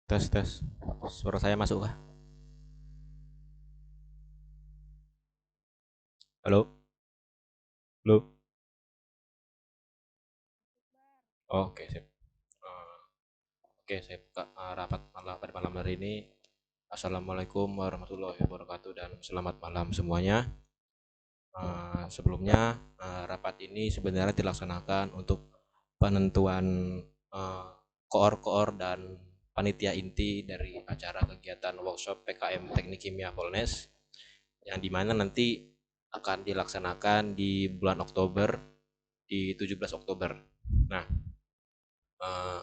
Tes tes. Suara saya masuk kah? Halo? Halo? Oh, oke, sip. Eh, oke, saya buka rapat malam pada malam hari ini. Assalamualaikum warahmatullahi wabarakatuh dan selamat malam semuanya. Sebelumnya rapat ini sebenarnya dilaksanakan untuk penentuan eh, koor-koor dan panitia inti dari acara kegiatan workshop PKM Teknik Kimia Polnes yang dimana nanti akan dilaksanakan di bulan Oktober di 17 Oktober. Nah, eh,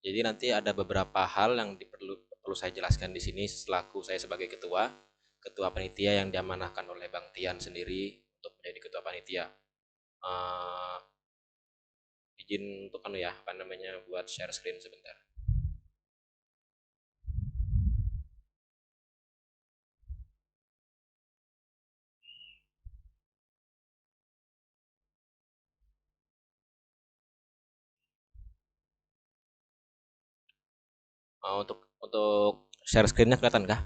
jadi nanti ada beberapa hal yang perlu saya jelaskan di sini selaku saya sebagai ketua panitia yang diamanahkan oleh Bang Tian sendiri untuk menjadi ketua panitia. Eh, izin untuk ya, apa namanya, buat share screen sebentar. Untuk share screennya kelihatan kah?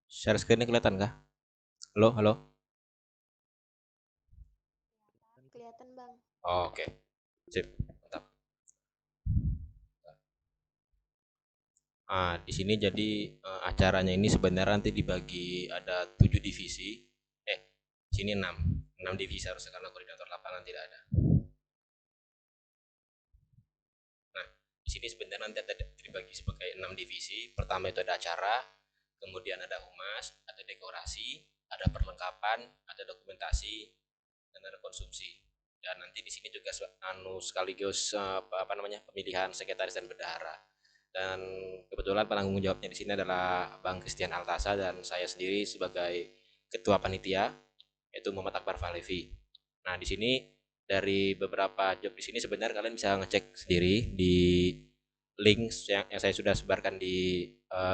Share screennya kelihatan kah? Halo, halo. Kelihatan Bang. Oh, oke, sip, mantap. Di sini jadi acaranya ini sebenarnya nanti dibagi ada 7 divisi. Sini 6. 6 divisi harusnya karena koordinator lapangan tidak ada. Nah, di sini sebenarnya nanti ada dibagi sebagai 6 divisi. Pertama itu ada acara, kemudian ada humas, ada dekorasi, ada perlengkapan, ada dokumentasi, dan ada konsumsi. Dan nanti di sini juga sekaligus apa namanya, pemilihan sekretaris dan bendahara. Dan kebetulan penanggung jawabnya di sini adalah Bang Christian Altasa dan saya sendiri sebagai ketua panitia yaitu Muhammad Akbar Falevi. Nah, di sini dari beberapa job di sini sebenarnya kalian bisa ngecek sendiri di link yang saya sudah sebarkan di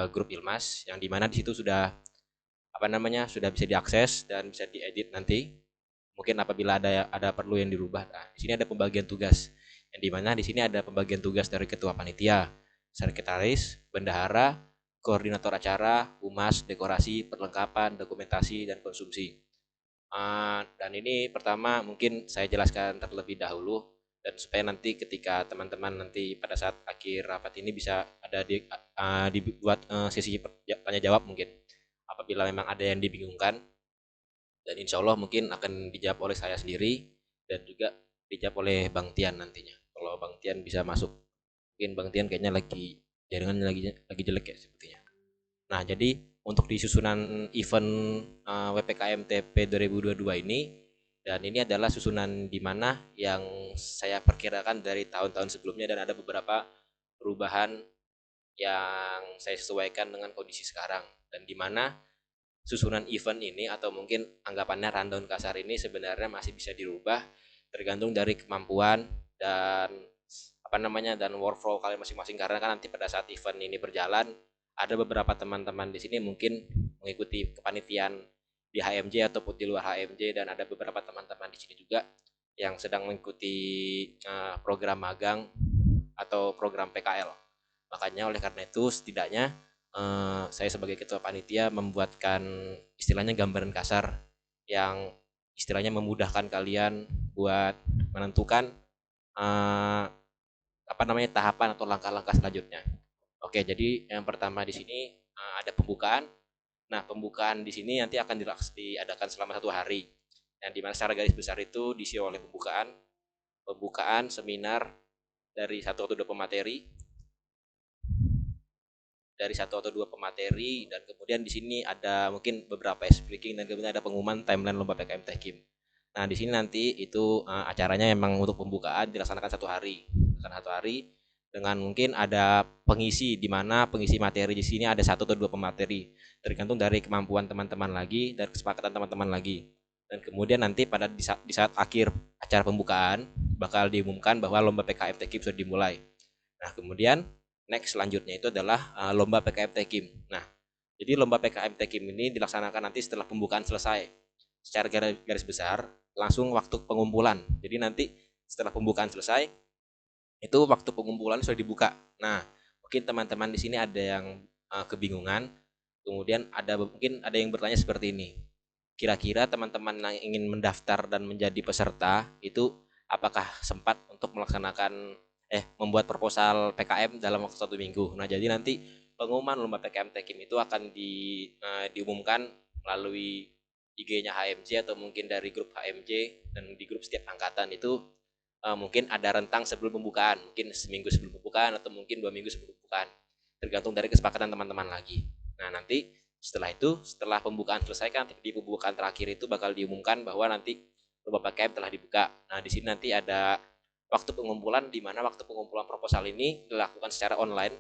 grup Ilmas yang dimana di situ sudah apa namanya sudah bisa diakses dan bisa diedit nanti mungkin apabila ada perlu yang dirubah. Nah, di sini ada pembagian tugas yang dimana di sini ada pembagian tugas dari ketua panitia, sekretaris, bendahara, koordinator acara, humas, dekorasi, perlengkapan, dokumentasi, dan konsumsi. Dan ini pertama mungkin saya jelaskan terlebih dahulu dan supaya nanti ketika teman-teman nanti pada saat akhir rapat ini bisa ada dibuat sesi tanya jawab mungkin apabila memang ada yang dibingungkan dan insya Allah mungkin akan dijawab oleh saya sendiri dan juga dijawab oleh Bang Tian nantinya. Kalau Bang Tian bisa masuk, mungkin Bang Tian kayaknya jaringannya lagi jelek ya sepertinya. Nah, jadi untuk di susunan event WPKM TP 2022 ini dan ini adalah susunan di mana yang saya perkirakan dari tahun-tahun sebelumnya dan ada beberapa perubahan yang saya sesuaikan dengan kondisi sekarang dan di mana susunan event ini atau mungkin anggapannya rundown kasar ini sebenarnya masih bisa dirubah tergantung dari kemampuan dan apa namanya dan workflow kalian masing-masing karena kan nanti pada saat event ini berjalan ada beberapa teman-teman di sini mungkin mengikuti kepanitiaan di HMJ ataupun di luar HMJ dan ada beberapa teman-teman di sini juga yang sedang mengikuti program magang atau program PKL. Makanya oleh karena itu setidaknya saya sebagai ketua panitia membuatkan istilahnya gambaran kasar yang istilahnya memudahkan kalian buat menentukan eh, apa namanya tahapan atau langkah-langkah selanjutnya. Oke, jadi yang pertama di sini ada pembukaan. Nah, pembukaan di sini nanti akan diadakan selama 1 hari. Yang dimana secara garis besar itu diisi oleh pembukaan seminar dari satu atau dua pemateri dan kemudian di sini ada mungkin beberapa speaking dan kemudian ada pengumuman timeline lomba PKM Tehkim. Nah, di sini nanti itu acaranya memang untuk pembukaan dilaksanakan 1 hari. Dilaksanakan 1 hari dengan mungkin ada pengisi di mana pengisi materi di sini ada satu atau dua pemateri tergantung dari kemampuan teman-teman lagi dan kesepakatan teman-teman lagi. Dan kemudian nanti di saat akhir acara pembukaan bakal diumumkan bahwa lomba PKM Tehkim sudah dimulai. Nah, kemudian next selanjutnya itu adalah lomba PKM Tekim. Nah, jadi lomba PKM Tekim ini dilaksanakan nanti setelah pembukaan selesai. secara garis besar langsung waktu pengumpulan. Jadi nanti setelah pembukaan selesai, itu waktu pengumpulan sudah dibuka. Nah, mungkin teman-teman di sini ada yang kebingungan, kemudian mungkin ada yang bertanya seperti ini. Kira-kira teman-teman yang ingin mendaftar dan menjadi peserta itu apakah sempat untuk melaksanakan membuat proposal PKM dalam waktu 1 minggu. Nah, jadi nanti pengumuman lomba PKM Tekim itu akan diumumkan melalui IG-nya HMJ atau mungkin dari grup HMJ, dan di grup setiap angkatan itu mungkin ada rentang sebelum pembukaan, mungkin seminggu sebelum pembukaan atau mungkin 2 minggu sebelum pembukaan, tergantung dari kesepakatan teman-teman lagi. Nah, nanti setelah itu, setelah pembukaan selesai kan di pembukaan terakhir itu bakal diumumkan bahwa nanti lomba PKM telah dibuka. Nah, di sini nanti ada waktu pengumpulan, di mana waktu pengumpulan proposal ini dilakukan secara online.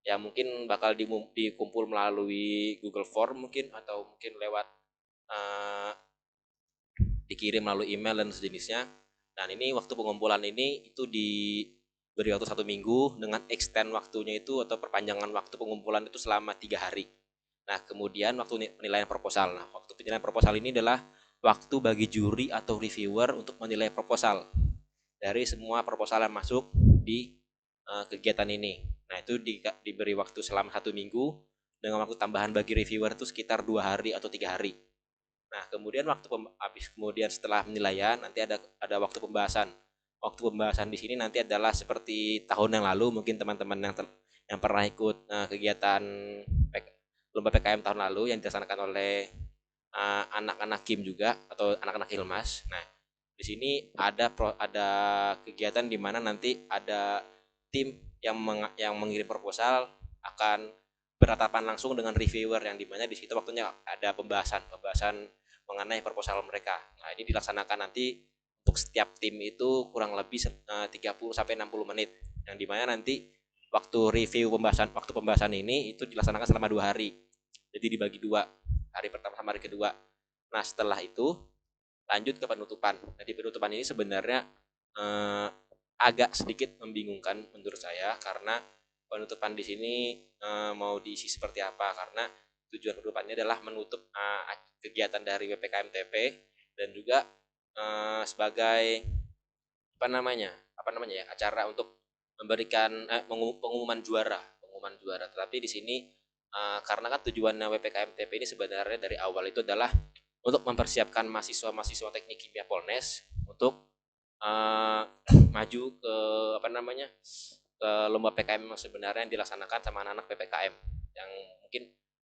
Ya mungkin bakal dikumpul melalui Google Form mungkin, atau mungkin lewat dikirim melalui email dan sejenisnya. Dan ini waktu pengumpulan ini itu diberi waktu 1 minggu dengan extend waktunya itu atau perpanjangan waktu pengumpulan itu selama 3 hari. Nah, kemudian waktu penilaian proposal. Nah, waktu penilaian proposal ini adalah waktu bagi juri atau reviewer untuk menilai proposal dari semua proposal yang masuk di kegiatan ini. Nah, itu diberi waktu selama 1 minggu dengan waktu tambahan bagi reviewer itu sekitar 2 hari atau 3 hari. Nah, kemudian kemudian setelah penilaian nanti ada waktu pembahasan. Waktu pembahasan di sini nanti adalah seperti tahun yang lalu, mungkin teman-teman yang pernah ikut kegiatan lomba PKM tahun lalu yang dilaksanakan oleh anak-anak KIM juga atau anak-anak Hilmas. Nah, di sini ada kegiatan di mana nanti ada tim yang mengirim proposal akan berhadapan langsung dengan reviewer, yang dimana di situ waktunya ada pembahasan mengenai proposal mereka. Nah, ini dilaksanakan nanti untuk setiap tim itu kurang lebih 30 sampai 60 menit. Yang dimana nanti waktu pembahasan ini itu dilaksanakan selama 2 hari. Jadi dibagi 2, hari pertama sama hari kedua. Nah, setelah itu lanjut ke penutupan. Nah, di penutupan ini sebenarnya agak sedikit membingungkan menurut saya, karena penutupan di sini mau diisi seperti apa, karena tujuan penutupannya adalah menutup kegiatan dari WPKMTP dan juga sebagai acara untuk memberikan pengumuman juara. Tetapi di sini karena kan tujuannya WPKMTP ini sebenarnya dari awal itu adalah untuk mempersiapkan mahasiswa teknik kimia Polnes untuk maju ke ke lomba PKM yang sebenarnya yang dilaksanakan sama anak-anak PPKM yang mungkin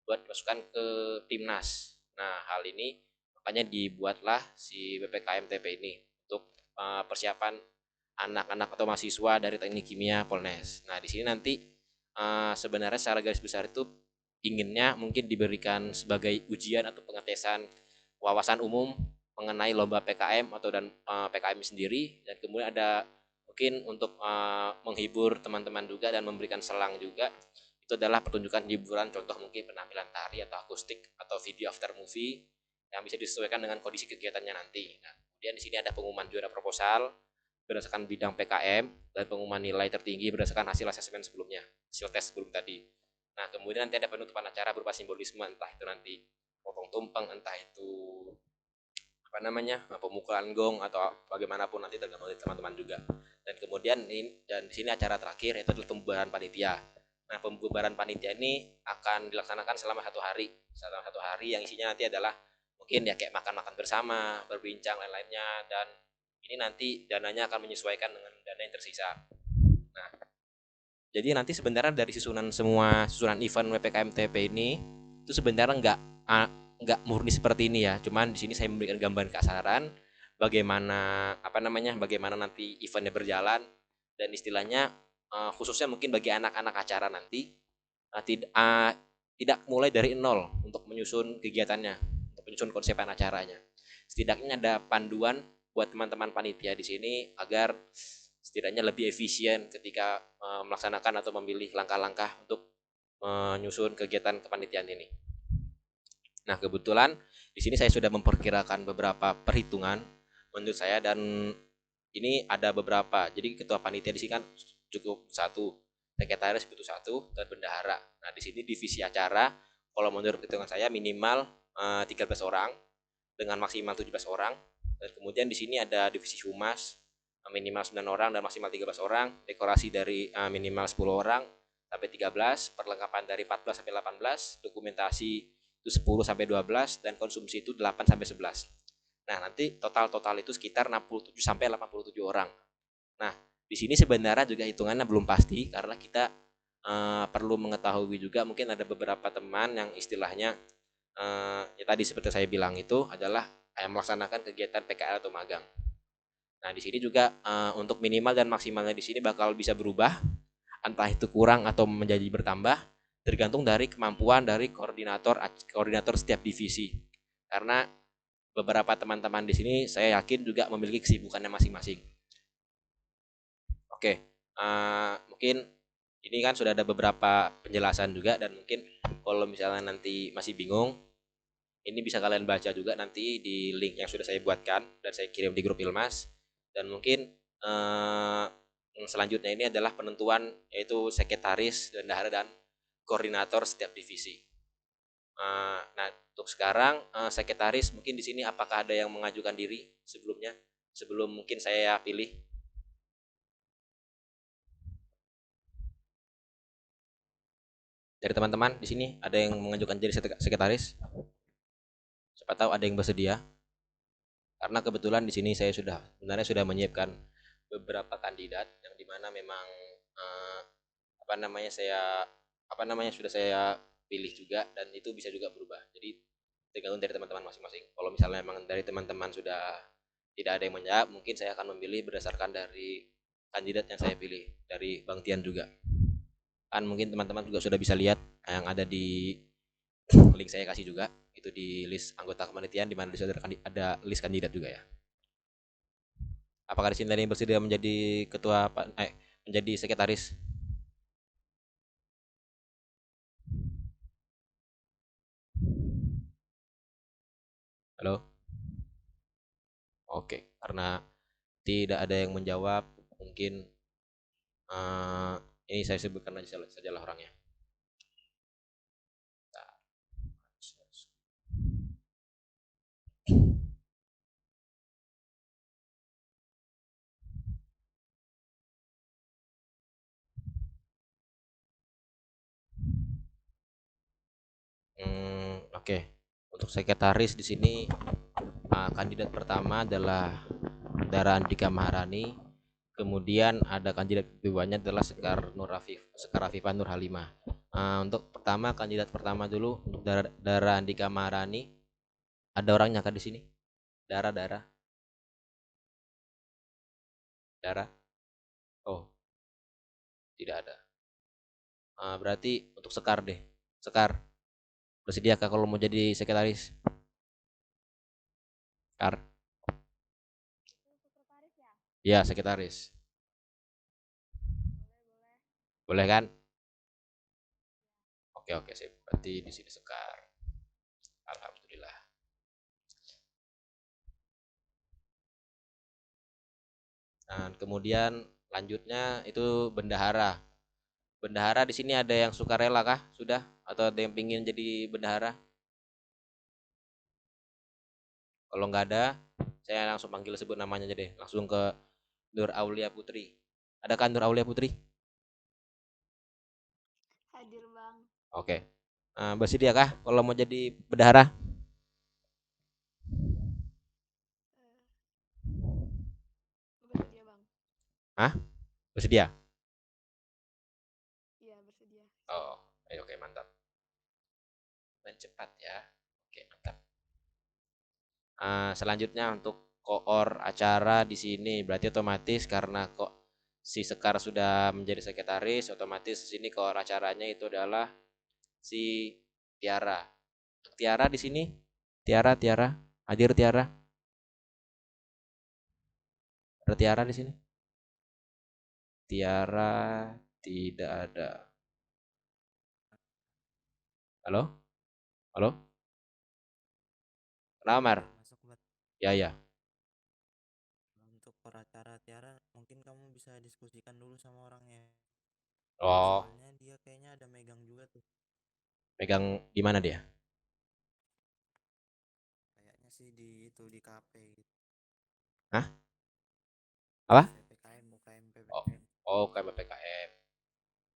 buat masukkan ke timnas. Nah, hal ini makanya dibuatlah si PPKM TP ini untuk persiapan anak-anak atau mahasiswa dari teknik kimia Polnes. Nah, di sini nanti sebenarnya secara garis besar itu inginnya mungkin diberikan sebagai ujian atau pengetesan wawasan umum mengenai lomba PKM atau PKM sendiri, dan kemudian ada mungkin untuk menghibur teman-teman juga dan memberikan selang juga, itu adalah pertunjukan hiburan, contoh mungkin penampilan tari atau akustik atau video after movie yang bisa disesuaikan dengan kondisi kegiatannya nanti. Nah, kemudian di sini ada pengumuman juara proposal berdasarkan bidang PKM dan pengumuman nilai tertinggi berdasarkan hasil asesmen sebelumnya, hasil tes sebelum tadi. Nah, kemudian nanti ada penutupan acara berupa simbolisme, entah itu nanti potong tumpeng, entah itu pemukulan gong atau bagaimanapun, nanti tergantung dari teman-teman juga. Dan kemudian di sini acara terakhir yaitu adalah pembubaran panitia. Nah, pembubaran panitia ini akan dilaksanakan selama 1 hari. Selama 1 hari yang isinya nanti adalah mungkin ya kayak makan-makan bersama, berbincang lain-lainnya, dan ini nanti dananya akan menyesuaikan dengan dana yang tersisa. Nah, jadi nanti sebenarnya dari susunan event WPKMTP ini itu sebenarnya nggak murni seperti ini ya. Cuman di sini saya memberikan gambaran kasaran bagaimana nanti eventnya berjalan, dan istilahnya khususnya mungkin bagi anak-anak acara nanti tidak mulai dari nol untuk menyusun kegiatannya, untuk menyusun konsepan acaranya. Setidaknya ada panduan buat teman-teman panitia di sini agar setidaknya lebih efisien ketika melaksanakan atau memilih langkah-langkah untuk menyusun kegiatan kepanitiaan ini. Nah, kebetulan di sini saya sudah memperkirakan beberapa perhitungan menurut saya, dan ini ada beberapa. Jadi ketua panitia di sini kan cukup 1, sekretaris butuh 1, dan bendahara. Nah, di sini divisi acara kalau menurut perhitungan saya minimal 13 orang, dengan maksimal 17 orang. Dan kemudian di sini ada divisi humas minimal 9 orang dan maksimal 13 orang, dekorasi dari minimal 10 orang sampai 13, perlengkapan dari 14 sampai 18, dokumentasi itu 10 sampai 12 dan konsumsi itu 8 sampai 11. Nah, nanti total itu sekitar 67 sampai 87 orang. Nah, di sini sebenarnya juga hitungannya belum pasti karena kita perlu mengetahui juga mungkin ada beberapa teman yang istilahnya ya tadi seperti saya bilang itu adalah melaksanakan kegiatan PKL atau magang. Nah, di sini juga untuk minimal dan maksimalnya di sini bakal bisa berubah, entah itu kurang atau menjadi bertambah, tergantung dari kemampuan dari koordinator setiap divisi. Karena beberapa teman-teman di sini saya yakin juga memiliki kesibukannya masing-masing. Oke, mungkin ini kan sudah ada beberapa penjelasan juga dan mungkin kalau misalnya nanti masih bingung, ini bisa kalian baca juga nanti di link yang sudah saya buatkan dan saya kirim di grup Ilmas. Dan mungkin selanjutnya ini adalah penentuan yaitu sekretaris, bendahara dan koordinator setiap divisi. Nah, untuk sekarang sekretaris mungkin di sini apakah ada yang mengajukan diri sebelumnya sebelum mungkin saya pilih? Dari teman-teman di sini ada yang mengajukan jadi sekretaris? Siapa tahu ada yang bersedia? Karena kebetulan di sini saya sebenarnya sudah menyiapkan beberapa kandidat yang dimana memang eh, apa namanya sudah saya pilih juga dan itu bisa juga berubah. Jadi tergantung dari teman-teman masing-masing. Kalau misalnya memang dari teman-teman sudah tidak ada yang menjawab, mungkin saya akan memilih berdasarkan dari kandidat yang saya pilih dari Bang Tian juga. Kan mungkin teman-teman juga sudah bisa lihat yang ada di link saya kasih juga itu di list anggota kepanitiaan di mana di situ ada list kandidat juga ya. Apakah di sini ada yang bersedia menjadi menjadi sekretaris? Halo? Oke, karena tidak ada yang menjawab, mungkin eh, ini saya sebutkan aja sajalah orangnya. Oke. Untuk sekretaris di sini kandidat pertama adalah Dara Andika Maharani. Kemudian ada kandidat keduanya adalah Sekar Afifah Nur Halimah. Untuk kandidat pertama dulu untuk Dara Andika Maharani. Ada orangnya kan di sini? Dara. Oh, tidak ada. Berarti untuk Sekar deh. Sekar, bersediakah kalau mau jadi sekretaris? Sekar. Sekretaris ya? Ya, sekretaris. Boleh kan? Oke, sip. Berarti di sini Sekar. Alhamdulillah. Dan kemudian lanjutnya itu bendahara. Bendahara di sini ada yang sukarela kah? Sudah? Atau ada yang pingin jadi bendahara? Kalau nggak ada, saya langsung panggil sebut namanya aja deh. Langsung ke Nur Aulia Putri. Ada kan Nur Aulia Putri? Hadir, Bang. Oke. Bersedia kah kalau mau jadi bendahara? Bersedia, Bang. Hah? Bersedia? Iya, bersedia. Oh, oke, mantap. Dan cepat ya. Oke, mantap. Selanjutnya untuk koor acara di sini berarti otomatis karena kok si Sekar sudah menjadi sekretaris, otomatis di sini koor acaranya itu adalah si Tiara. Tiara di sini? Tiara, hadir Tiara? Ada Tiara di sini? Tiara tidak ada. Halo? Halo? Kenapa, Mar? Masuk buat Ya. untuk peracara Tiara, mungkin kamu bisa diskusikan dulu sama orangnya. Oh, Soalnya dia kayaknya ada megang juga tuh. pegang di mana dia? Kayaknya sih di itu di kafe gitu. Hah? Apa? PPKM, UKM, Oh, PPKM. oh kayak PPKM.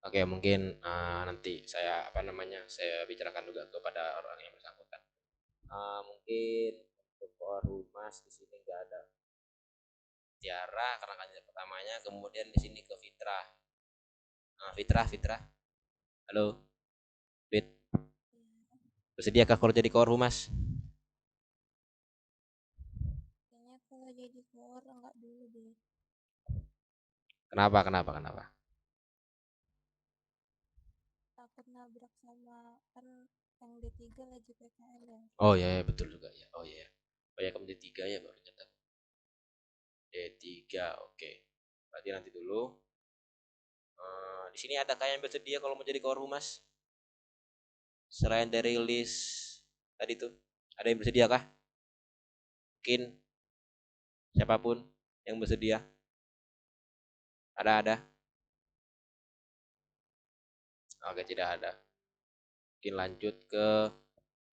Oke, mungkin nanti saya apa namanya saya bicarakan juga kepada orang yang bersangkutan. Mungkin untuk humas di sini nggak ada Tiara karena kandidat pertamanya, kemudian di sini ke Fitra. Fitra, halo, Fit, bersediakah kalau jadi koor humas? Kayaknya kalau jadi koor enggak dulu deh. Kenapa? Takut nabrak sama kan yang D3 lagi PKL ya. Oh ya, betul juga ya. Oh ya, banyak kamu D3 ya baru ingat aku. D3, oke. Berarti nanti dulu. Di sini ada kayak yang bersedia kalau mau jadi koor humas? Selain dari list tadi tuh, ada yang bersedia kah? Mungkin siapapun yang bersedia. Ada. Oke, tidak ada. Mungkin lanjut ke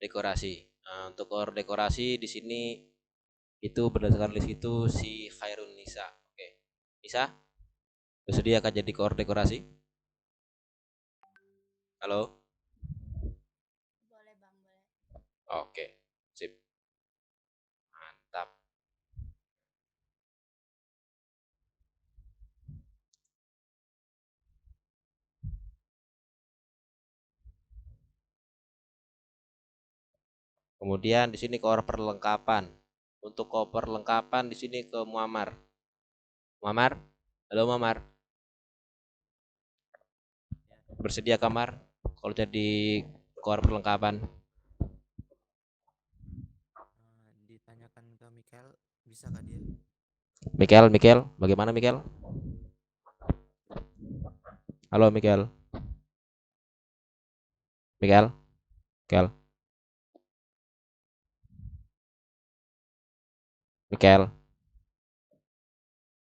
dekorasi. Untuk koor dekorasi di sini itu berdasarkan list itu si Khairun Nisa. Oke. Nisa, bersedia akan jadi koor dekorasi? Halo? Boleh bang, boleh. Oke. Sip. Mantap. Kemudian di sini koor perlengkapan. Untuk koor perlengkapan di sini ke Muammar. Muammar? Halo Muammar. Bersedia kamar kalau jadi koor perlengkapan? Ditanyakan ke Mikael, bisa kah dia? Mikel, bagaimana Mikel? Halo Mikel. Mikel.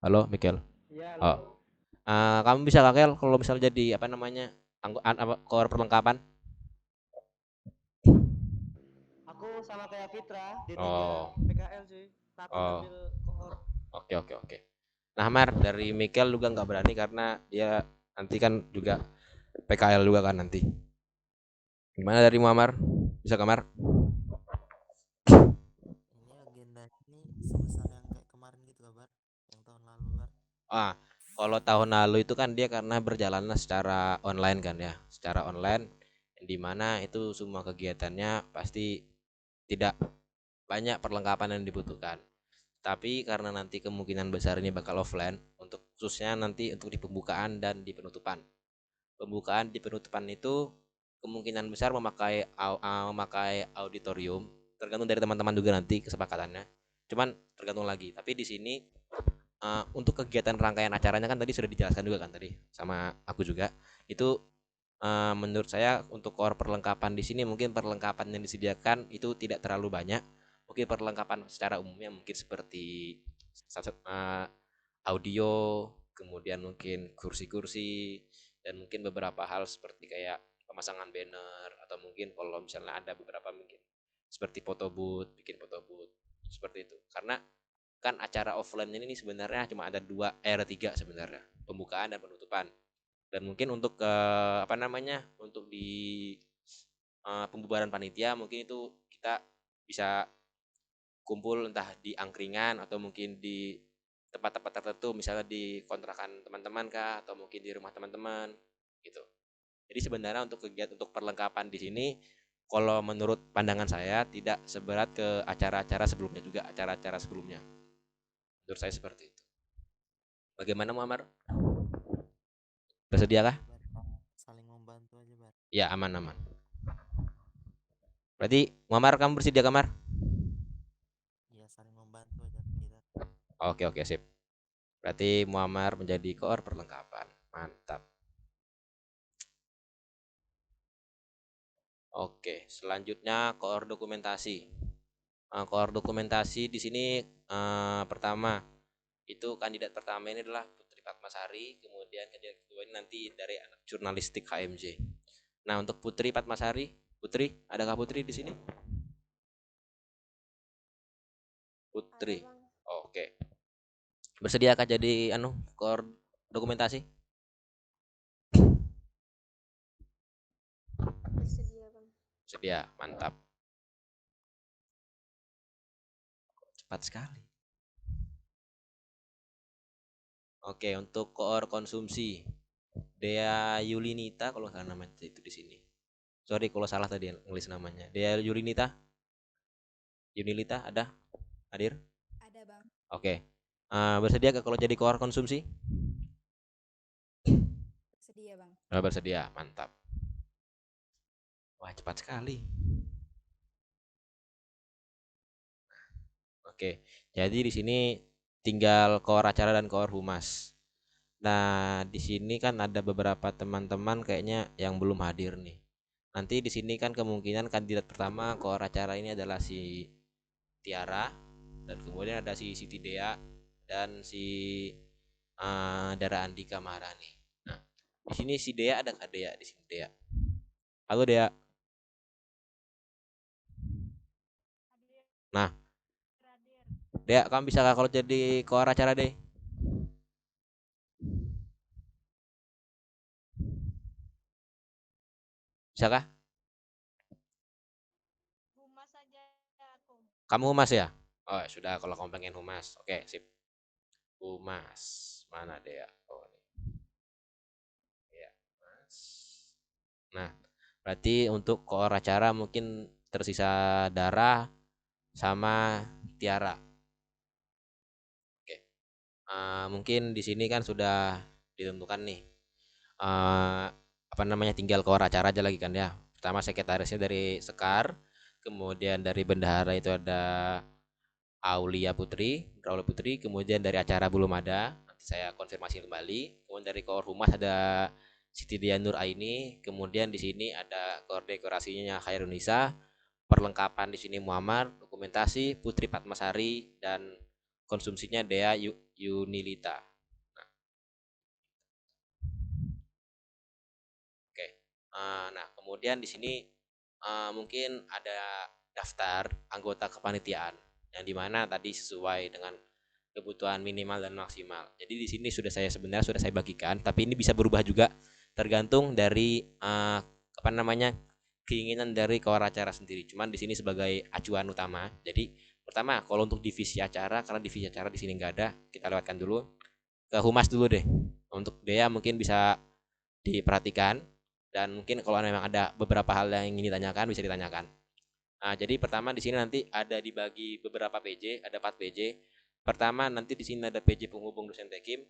Halo Mikel. Iya, Oh, halo. kamu bisa Kakel kalau misal jadi apa namanya apa koor perlengkapan? Aku sama kayak Fitra, D3 Oh, PKL cuy. Takut oh, ambil koor. oke. Nah Mar dari Mikel juga nggak berani karena dia nanti kan juga PKL juga kan nanti. Gimana dari Muammar? Bisa kamar? Ini agenda ini sebesar yang kayak kemarin gitu kabar, yang tahun lalu bar. Kalau tahun lalu itu kan dia karena berjalannya secara online kan ya, secara online, di mana itu semua kegiatannya pasti tidak banyak perlengkapan yang dibutuhkan. Tapi karena nanti kemungkinan besar ini bakal offline, untuk khususnya nanti untuk di pembukaan dan di penutupan. Pembukaan di penutupan itu kemungkinan besar memakai auditorium, tergantung dari teman-teman juga nanti kesepakatannya. Cuman tergantung lagi. Tapi di sini untuk kegiatan rangkaian acaranya kan tadi sudah dijelaskan juga kan tadi sama aku juga. Itu menurut saya untuk core perlengkapan di sini mungkin perlengkapan yang disediakan itu tidak terlalu banyak. Mungkin perlengkapan secara umumnya mungkin seperti audio, kemudian mungkin kursi-kursi dan mungkin beberapa hal seperti kayak pemasangan banner atau mungkin kalau misalnya ada beberapa mungkin seperti foto booth, bikin foto booth seperti itu. Karena kan acara offline ini sebenarnya cuma ada tiga sebenarnya, pembukaan dan penutupan. Dan mungkin untuk apa namanya untuk di pembubaran panitia mungkin itu kita bisa kumpul entah di angkringan atau mungkin di tempat-tempat tertentu, misalnya di kontrakan teman-teman kah atau mungkin di rumah teman-teman gitu. Jadi sebenarnya untuk kegiatan untuk perlengkapan di sini kalau menurut pandangan saya tidak seberat ke acara-acara sebelumnya juga, acara-acara sebelumnya. Menurut saya seperti itu. Bagaimana Muammar? Bersedia kah? Bar, saling membantu aja bar. Ya, aman. Berarti Muammar kamu bersedia kamar? Ya saling membantu aja kita. Oke, sip. Berarti Muammar menjadi koor perlengkapan. Mantap. Oke, selanjutnya koor dokumentasi. Koor dokumentasi di sini pertama itu kandidat pertama ini adalah Putri Fatmasari, kemudian kandidat kedua ini nanti dari anak jurnalistik HMJ. Nah, untuk Putri Fatmasari, Putri, adakah Putri di sini? Putri. Bang. Oke. Bersediakah jadi koor dokumentasi? Bersedia, Bang. Sedia, mantap. Cepat sekali. Oke, untuk koor konsumsi Dea Yulinita kalau nggak salah namanya itu di sini. Sorry kalau salah tadi nulis namanya. Dea Yulinita? Yunilita ada? Hadir? Ada Bang. Oke. Bersedia kalau jadi koor konsumsi? Sedia Bang. Bersedia, mantap. Wah, cepat sekali. Oke, jadi di sini tinggal koor acara dan koor humas. Nah, di sini kan ada beberapa teman-teman kayaknya yang belum hadir nih. Nanti di sini kan kemungkinan kandidat pertama koor acara ini adalah si Tiara, dan kemudian ada si Siti Dea dan si Dara Andika Maharani. Nah, di sini si Dea ada nggak Dea di sini Dea? Halo Dea. Nah, Dea, kamu bisa kalau jadi koor acara deh? Bisakah? Humas saja aku. Kamu humas ya? Oh, sudah kalau kamu pengen humas. Oke, sip. Humas. Mana Dea? Oh, ini. Ya, Mas. Nah, berarti untuk koor acara mungkin tersisa Dara sama Tiara. Oke. Mungkin di sini kan sudah ditentukan nih. Apa namanya, tinggal koor acara aja lagi kan ya. Pertama sekretarisnya dari Sekar, kemudian dari bendahara itu ada Aulia Putri, kemudian dari acara belum ada. Nanti saya konfirmasi kembali. Kemudian dari koor humas ada Siti Dianur Aini, kemudian di sini ada koor dekorasinya Khairunisa, perlengkapan di sini Muammar, dokumentasi Putri Fatmasari, dan konsumsinya Dea Yunilita. Oke. Nah, kemudian di sini mungkin ada daftar anggota kepanitiaan yang dimana tadi sesuai dengan kebutuhan minimal dan maksimal. Jadi di sini sebenarnya sudah saya bagikan, tapi ini bisa berubah juga tergantung dari apa namanya, keinginan dari koor acara sendiri. Cuman di sini sebagai acuan utama. Jadi pertama kalau untuk divisi acara, karena divisi acara di sini nggak ada, kita lewatkan dulu ke humas dulu deh. Untuk Dea mungkin bisa diperhatikan, dan mungkin kalau memang ada beberapa hal yang ingin ditanyakan bisa ditanyakan. Nah, jadi pertama di sini nanti ada dibagi beberapa PJ, ada 4 PJ. Pertama nanti di sini ada PJ penghubung dosen tekim,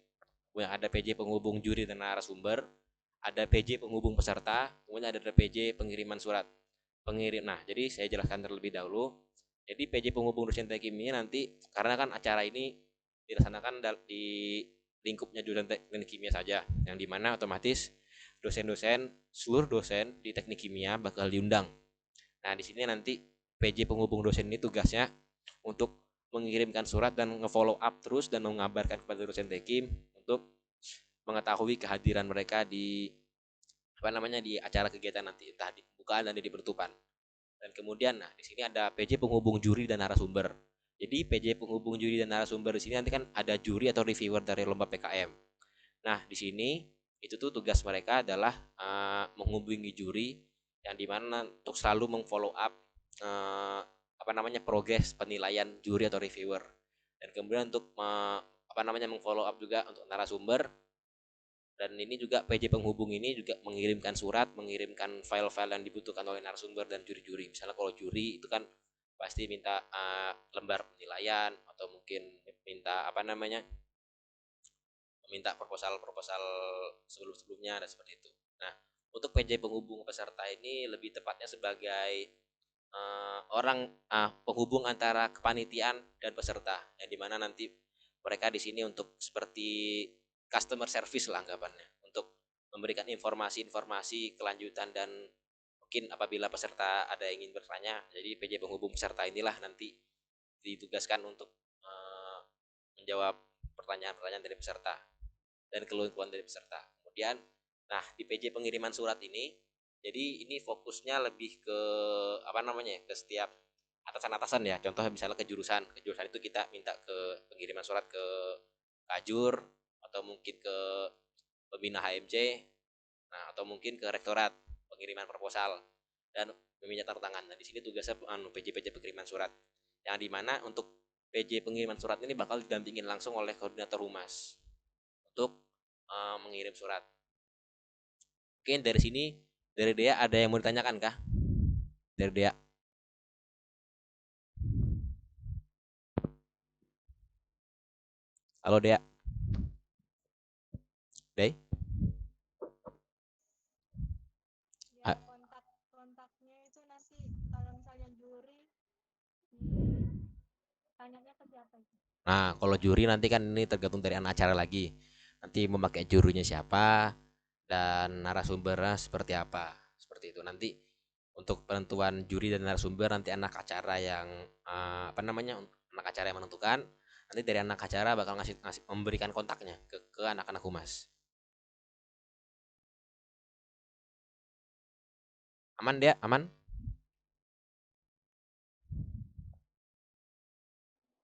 kemudian ada PJ penghubung juri dan narasumber, ada PJ penghubung peserta, kemudian ada PJ pengiriman surat. Nah, jadi saya jelaskan terlebih dahulu. Jadi PJ penghubung dosen tekim ini nanti karena kan acara ini dilaksanakan di lingkupnya jurusan teknik kimia saja, yang dimana otomatis seluruh dosen di teknik kimia bakal diundang. Nah, di sini nanti PJ penghubung dosen ini tugasnya untuk mengirimkan surat dan nge-follow up terus dan mengabarkan kepada dosen tekim untuk mengetahui kehadiran mereka di di acara kegiatan nanti, entah di pembukaan dan di penutupan. Dan kemudian di sini ada PJ penghubung juri dan narasumber. Jadi PJ penghubung juri dan narasumber di sini nanti kan ada juri atau reviewer dari lomba PKM. Nah, di sini itu tuh tugas mereka adalah menghubungi juri, yang dimana untuk selalu mengfollow up progres penilaian juri atau reviewer, dan kemudian untuk mengfollow up juga untuk narasumber. Dan ini juga PJ penghubung ini juga mengirimkan surat, mengirimkan file-file yang dibutuhkan oleh narasumber dan juri-juri. Misalnya kalau juri itu kan pasti minta lembar penilaian, atau mungkin minta proposal sebelum-sebelumnya, dan seperti itu. Nah, untuk PJ penghubung peserta ini lebih tepatnya sebagai orang penghubung antara kepanitiaan dan peserta, yang dimana nanti mereka di sini untuk seperti customer service lah anggapannya, untuk memberikan informasi-informasi kelanjutan, dan mungkin apabila peserta ada yang ingin bertanya, jadi PJ penghubung peserta inilah nanti ditugaskan untuk menjawab pertanyaan-pertanyaan dari peserta dan keluhan dari peserta. Kemudian, nah di PJ pengiriman surat ini, jadi ini fokusnya lebih ke ke setiap atasan-atasan ya. Contoh misalnya ke jurusan itu kita minta ke pengiriman surat ke Kajur atau mungkin ke pembina HMC, nah atau mungkin ke rektorat pengiriman proposal dan meminta tanda tangan. Nah di sini tugasnya PJ pengiriman surat, yang dimana untuk PJ pengiriman surat ini bakal didampingin langsung oleh koordinator humas untuk mengirim surat. Mungkin dari sini dari Dea ada yang mau ditanyakan kah? Dari Dea. Halo Dea. Dea. Ya, kontaknya itu nanti kalau misalnya juri tanyanya ke siapa itu? Nah, kalau juri nanti kan ini tergantung dari anak acara lagi. Nanti memakai jurinya siapa dan narasumbernya seperti apa. Seperti itu. Nanti untuk penentuan juri dan narasumber nanti anak acara yang anak acara yang menentukan. Nanti dari anak acara bakal ngasih memberikan kontaknya ke anak-anak humas. Aman dia? Aman?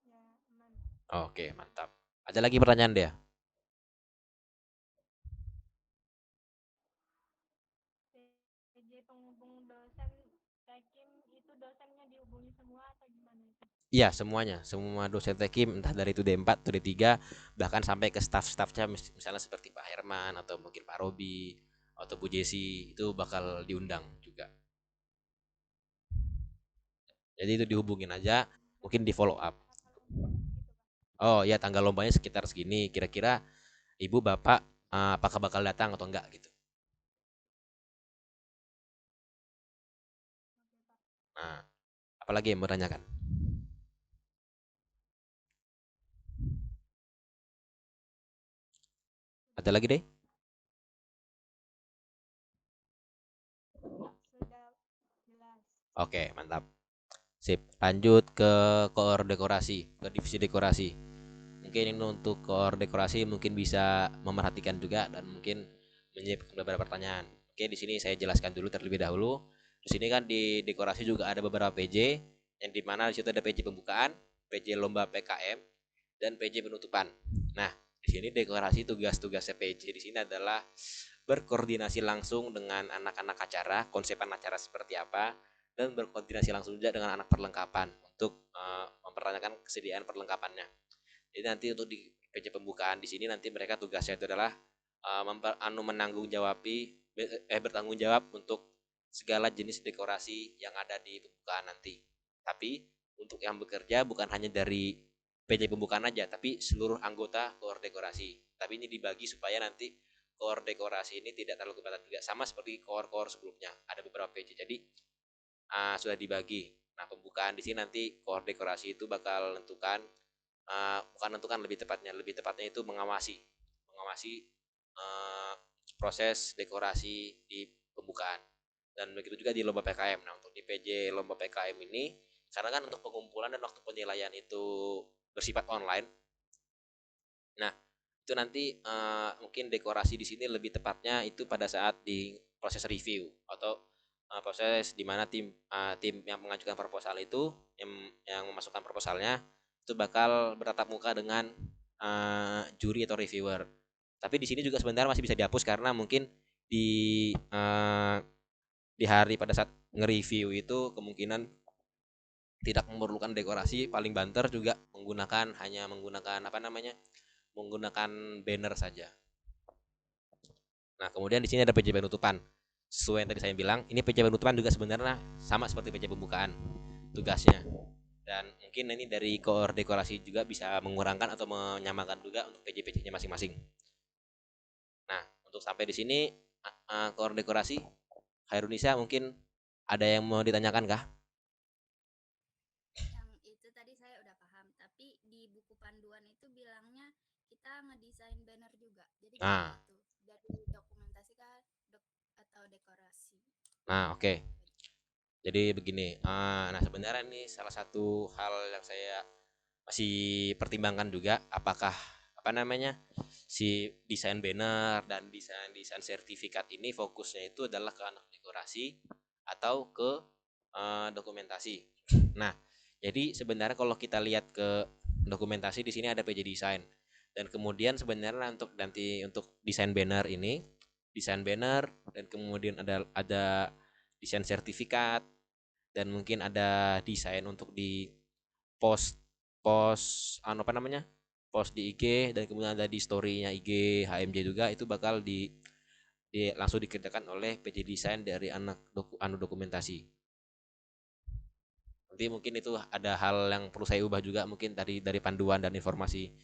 Ya, aman. Oke, mantap. Ada lagi pertanyaan dia? PJ penghubung dosen Tekim itu dosennya dihubungi semua atau gimana itu? Iya, semuanya. Semua dosen Tekim entah dari itu D4 atau D3 bahkan sampai ke staff-staffnya misalnya seperti Pak Herman atau mungkin Pak Robi atau Bu Jesi itu bakal diundang juga. Jadi itu dihubungin aja, mungkin di follow up. Oh ya, tanggal lombanya sekitar segini. Kira-kira ibu bapak apakah bakal datang atau enggak gitu. Nah, apalagi yang mau tanyakan? Ada lagi deh? Sudah jelas. Oke, mantap. Sip, lanjut ke koor dekorasi, ke divisi dekorasi. Mungkin ini untuk koor dekorasi mungkin bisa memerhatikan juga dan mungkin menyiapkan beberapa pertanyaan. Oke, di sini saya jelaskan dulu terlebih dahulu. Di sini kan di dekorasi juga ada beberapa PJ, yang dimana di situ ada PJ pembukaan, PJ lomba PKM, dan PJ penutupan. Nah, di sini dekorasi tugas-tugasnya PJ di sini adalah berkoordinasi langsung dengan anak-anak acara, konsepan acara seperti apa, dan berkoordinasi langsung juga dengan anak perlengkapan untuk mempertanyakan kesediaan perlengkapannya. Jadi nanti untuk di PJ pembukaan di sini nanti mereka tugasnya itu adalah bertanggung jawab untuk segala jenis dekorasi yang ada di pembukaan nanti. Tapi untuk yang bekerja bukan hanya dari PJ pembukaan aja, tapi seluruh anggota koor dekorasi. Tapi ini dibagi supaya nanti koor dekorasi ini tidak terlalu keberatan juga, sama seperti koor-koor sebelumnya. Ada beberapa PJ, jadi sudah dibagi. Nah, pembukaan di sini nanti koor dekorasi itu bakal menentukan, bukan menentukan lebih tepatnya itu mengawasi proses dekorasi di pembukaan. Dan begitu juga di lomba PKM. Nah, untuk di PJ lomba PKM ini, karena kan untuk pengumpulan dan waktu penilaian itu bersifat online. Nah, itu nanti mungkin dekorasi di sini lebih tepatnya itu pada saat di proses review atau proses di mana tim yang mengajukan proposal itu yang memasukkan proposalnya itu bakal bertatap muka dengan juri atau reviewer. Tapi di sini juga sebenarnya masih bisa dihapus karena mungkin di di hari pada saat nge-review itu kemungkinan tidak memerlukan dekorasi, paling banter juga hanya menggunakan banner saja. Nah, kemudian di sini ada PJ penutupan. Sesuai yang tadi saya bilang, ini PJ penutupan juga sebenarnya sama seperti PJ pembukaan tugasnya. Dan mungkin ini dari koor dekorasi juga bisa mengurangkan atau menyamakan juga untuk PJ-PJ-nya masing-masing. Nah, untuk sampai di sini koor dekorasi Khairunisa mungkin ada yang mau ditanyakan kah? Yang itu tadi saya udah paham, tapi di buku panduan itu bilangnya kita ngedesain banner juga. Jadi gimana tuh? Dari dokumentasi kah atau dekorasi? Nah, oke. Jadi begini, nah sebenarnya ini salah satu hal yang saya masih pertimbangkan juga, apakah si desain banner dan desain sertifikat ini fokusnya itu adalah ke anak dekorasi atau ke dokumentasi. Nah, Jadi sebenarnya kalau kita lihat ke dokumentasi di sini ada PJ Design. Dan kemudian sebenarnya untuk nanti untuk desain banner ini, desain banner dan kemudian ada desain sertifikat dan mungkin ada desain untuk di post post apa namanya? Post di IG dan kemudian ada di story-nya IG HMJ juga itu bakal langsung dikerjakan oleh PJ Design dari anak dokumentasi. Nanti mungkin itu ada hal yang perlu saya ubah juga mungkin dari panduan dan informasi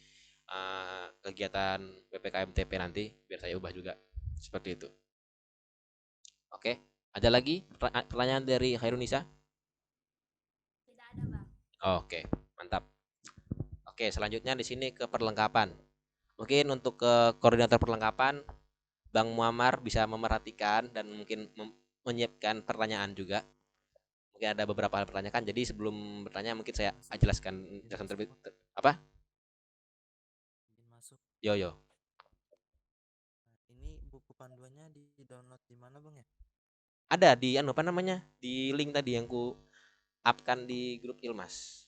kegiatan PPKM TP nanti biar saya ubah juga seperti itu. Oke, ada lagi pertanyaan dari Khairunisa? Tidak ada, Bang. Oke, mantap. Oke, selanjutnya di sini ke perlengkapan. Mungkin untuk ke koordinator perlengkapan, Bang Muammar bisa memerhatikan dan mungkin menyiapkan pertanyaan juga. Mungkin ada beberapa hal pertanyaan. Jadi sebelum bertanya mungkin saya jelaskan terlebih apa? Izin masuk. Yo yo. Nah, ini buku panduannya di download di mana Bang ya? Ada di apa namanya? Di link tadi yang ku upkan di grup Ilmas.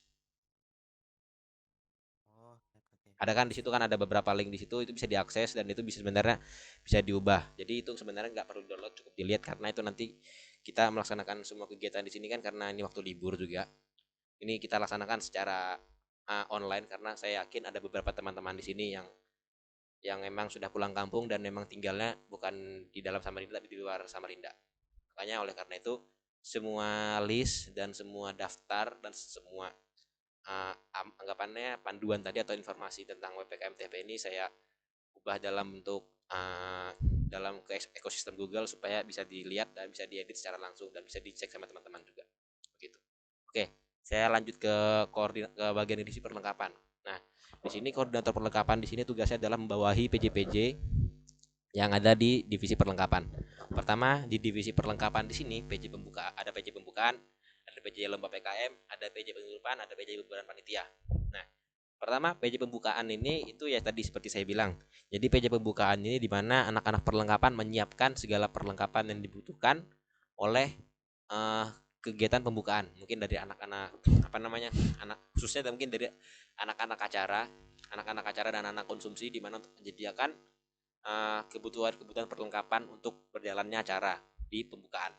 Oh, oke. Ada kan di situ kan ada beberapa link di situ itu bisa diakses dan itu bisa sebenarnya bisa diubah. Jadi itu sebenarnya nggak perlu download, cukup dilihat karena itu nanti kita melaksanakan semua kegiatan di sini kan karena ini waktu libur juga. Ini kita laksanakan secara online karena saya yakin ada beberapa teman-teman di sini yang memang sudah pulang kampung dan memang tinggalnya bukan di dalam Samarinda tapi di luar Samarinda. Makanya oleh karena itu semua list dan semua daftar dan semua anggapannya panduan tadi atau informasi tentang WPKM TP ini saya ubah dalam bentuk dalam ekosistem Google supaya bisa dilihat dan bisa diedit secara langsung dan bisa dicek sama teman-teman juga begitu. Oke, saya lanjut ke bagian edisi perlengkapan. Nah, di sini koordinator perlengkapan di sini tugasnya adalah membawahi PJ-PJ yang ada di divisi perlengkapan. Pertama, di divisi perlengkapan di sini PJ pembuka, ada PJ pembukaan, ada PJ lomba PKM, ada PJ penutupan, ada PJ pembubaran panitia. Nah, pertama PJ pembukaan ini itu ya tadi seperti saya bilang. Jadi PJ pembukaan ini di mana anak-anak perlengkapan menyiapkan segala perlengkapan yang dibutuhkan oleh kegiatan pembukaan. Mungkin dari anak-anak apa namanya? Anak khususnya mungkin dari anak-anak acara dan anak konsumsi di mana untuk menyediakan kebutuhan perlengkapan untuk berjalannya acara di pembukaan.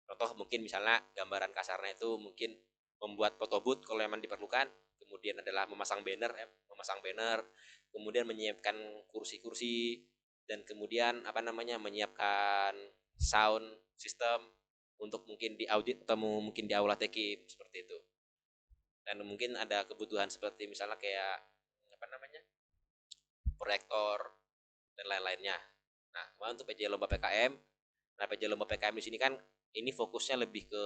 Contoh mungkin misalnya gambaran kasarnya itu mungkin membuat foto booth kalau memang diperlukan, kemudian adalah memasang banner, kemudian menyiapkan kursi-kursi dan kemudian apa namanya menyiapkan sound system untuk mungkin di audit atau mungkin di aula TK seperti itu. Dan mungkin ada kebutuhan seperti misalnya kayak apa namanya proyektor dan lain-lainnya. Nah, untuk PJ lomba PKM, nah PJ lomba PKM di sini kan ini fokusnya lebih ke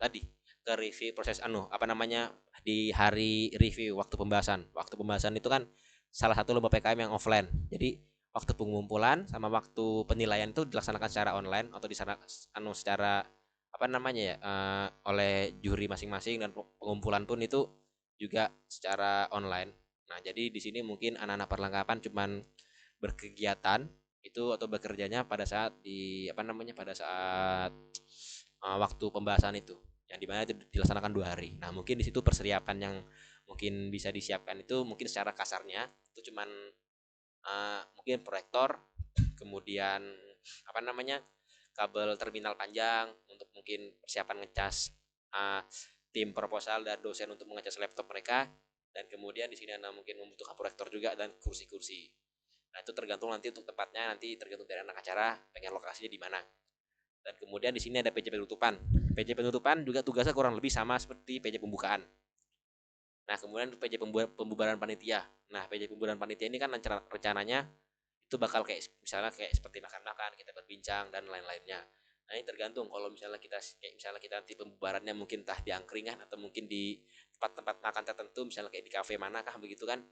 tadi ke review proses apa namanya di hari review waktu pembahasan. Waktu pembahasan itu kan salah satu lomba PKM yang offline. Jadi waktu pengumpulan sama waktu penilaian itu dilaksanakan secara online atau di sana secara apa namanya ya oleh juri masing-masing dan pengumpulan pun itu juga secara online. Nah, jadi di sini mungkin anak-anak perlengkapan cuman berkegiatan itu atau bekerjanya pada saat di apa namanya pada saat waktu pembahasan itu yang dimana itu dilaksanakan 2 hari. Nah mungkin di situ persiapan yang mungkin bisa disiapkan itu mungkin secara kasarnya itu cuman mungkin proyektor, kemudian apa namanya kabel terminal panjang untuk mungkin persiapan ngecas tim proposal dan dosen untuk mengecas laptop mereka dan kemudian di sini Anda mungkin membutuhkan proyektor juga dan kursi-kursi. Nah itu tergantung nanti untuk tempatnya nanti tergantung dari anak acara pengen lokasinya di mana. Dan kemudian di sini ada PJ penutupan. PJ penutupan juga tugasnya kurang lebih sama seperti PJ pembukaan. Nah kemudian PJ pembubaran panitia. Nah PJ pembubaran panitia ini kan rencananya itu bakal kayak misalnya kayak seperti makan-makan, kita berbincang dan lain-lainnya. Nah ini tergantung kalau misalnya kita kayak misalnya kita nanti pembubarannya mungkin entah di angkringan atau mungkin di tempat-tempat makan tertentu misalnya kayak di kafe manakah begitu kan.